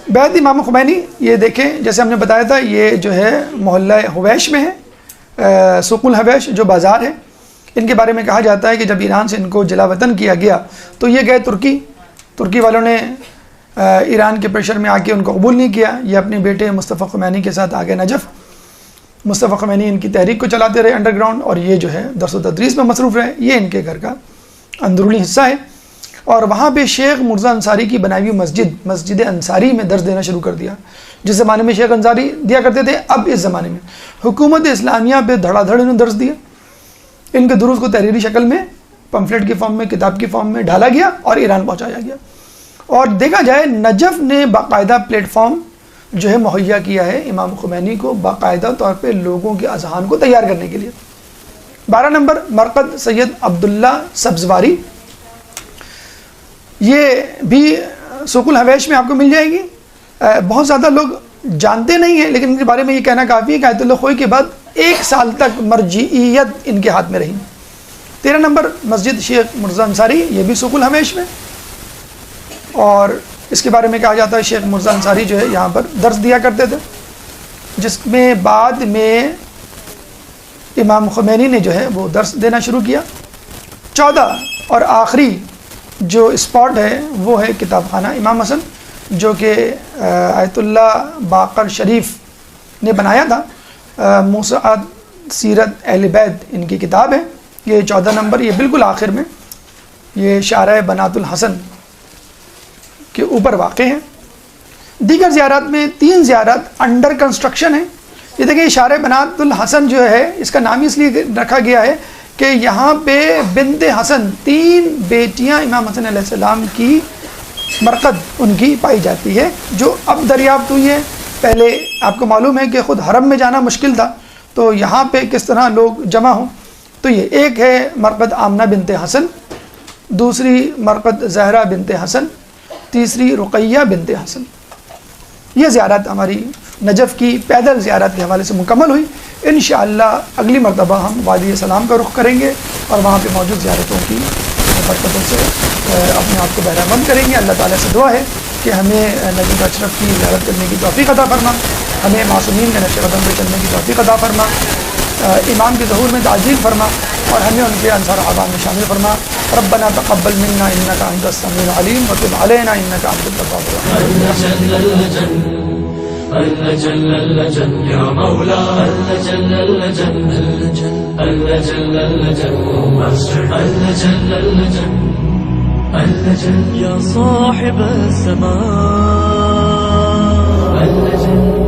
بیت امام خمینی یہ دیکھیں، جیسے ہم نے بتایا تھا یہ جو ہے محلہ حویش میں ہے، سوق الحویش جو بازار ہے. ان کے بارے میں کہا جاتا ہے کہ جب ایران سے ان کو جلا وطن کیا گیا تو یہ گئے ترکی والوں نے ایران کے پریشر میں آ کے ان کو قبول نہیں کیا. یہ اپنے بیٹے مصطفیٰ خمینی کے ساتھ آگے نجف. مصطفیٰ خمینی ان کی تحریک کو چلاتے رہے انڈر گراؤنڈ، اور یہ جو ہے درس و تدریس میں مصروف رہے. یہ ان کے گھر کا اندرونی حصہ ہے. اور وہاں پہ شیخ مرزا انصاری کی بنائی ہوئی مسجد انصاری میں درس دینا شروع کر دیا. جس زمانے میں شیخ انصاری دیا کرتے تھے، اب اس زمانے میں حکومت اسلامیہ پہ دھڑا دھڑ انہوں نے درس دیا. ان کے دروس کو تحریری شکل میں، پمفلٹ کی فارم میں، کتاب کی فارم میں ڈالا گیا اور ایران پہنچایا گیا. اور دیکھا جائے نجف نے باقاعدہ پلیٹ فارم جو ہے مہیا کیا ہے امام خمینی کو باقاعدہ طور پہ لوگوں کے اذہان کو تیار کرنے کے لیے. 12 نمبر مرقد سید عبداللہ سبزواری، یہ بھی سوق الحویش میں آپ کو مل جائے گی. بہت زیادہ لوگ جانتے نہیں ہیں، لیکن ان کے بارے میں یہ کہنا کافی ہے کہ آیت اللہ خوئی کے بعد 1 سال تک مرجعیت ان کے ہاتھ میں رہی. 13 نمبر مسجد شیخ مرزا انصاری، یہ بھی سوق الحویش میں، اور اس کے بارے میں کہا جاتا ہے شیخ مرزا انصاری جو ہے یہاں پر درس دیا کرتے تھے، جس میں بعد میں امام خمینی نے جو ہے وہ درس دینا شروع کیا. 14 اور آخری جو اسپاٹ ہے وہ ہے کتاب خانہ امام حسن، جو کہ آیت اللہ باقر شریف نے بنایا تھا. موسوعات سیرت اہل بیت ان کی کتاب ہے. یہ 14 نمبر، یہ بالکل آخر میں، یہ شارع بنات الحسن کے اوپر واقع ہے. دیگر زیارات میں 3 زیارات انڈر کنسٹرکشن ہیں. یہ دیکھیں شارع بنات الحسن جو ہے اس کا نام اس لیے رکھا گیا ہے کہ یہاں پہ بنت حسن، 3 بیٹیاں امام حسن علیہ السلام کی مرقد ان کی پائی جاتی ہے، جو اب دریافت ہوئی ہے. پہلے آپ کو معلوم ہے کہ خود حرم میں جانا مشکل تھا، تو یہاں پہ کس طرح لوگ جمع ہوں. تو یہ ایک ہے مرقد آمنہ بنت حسن، دوسری مرقد زہرا بنت حسن، تیسری رقیہ بنت حسن. یہ زیارت ہماری نجف کی پیدل زیارت کے حوالے سے مکمل ہوئی. انشاءاللہ اگلی مرتبہ ہم وادی سلام کا رخ کریں گے اور وہاں پہ موجود زیارتوں کی برکتوں سے اپنے آپ کو بہرہ مند کریں گے. اللہ تعالیٰ سے دعا ہے کہ ہمیں نجف اشرف کی زیارت کرنے کی توفیق عطا فرما، ہمیں معصومین کے نقش قدم پہ چلنے کی توفیق عطا فرما. امام کے ظہور میں تعجیل فرما اور ہمیں ان کے انصار اعوان میں شامل فرما. ربنا تقبل منا انك انت السميع العليم وتب علينا انك انت التواب الرحيم. اللجن اللجن يا مولا اللجن اللجن اللجن اللجن اللجن اللجن اللجن يا صاحب السماء اللجن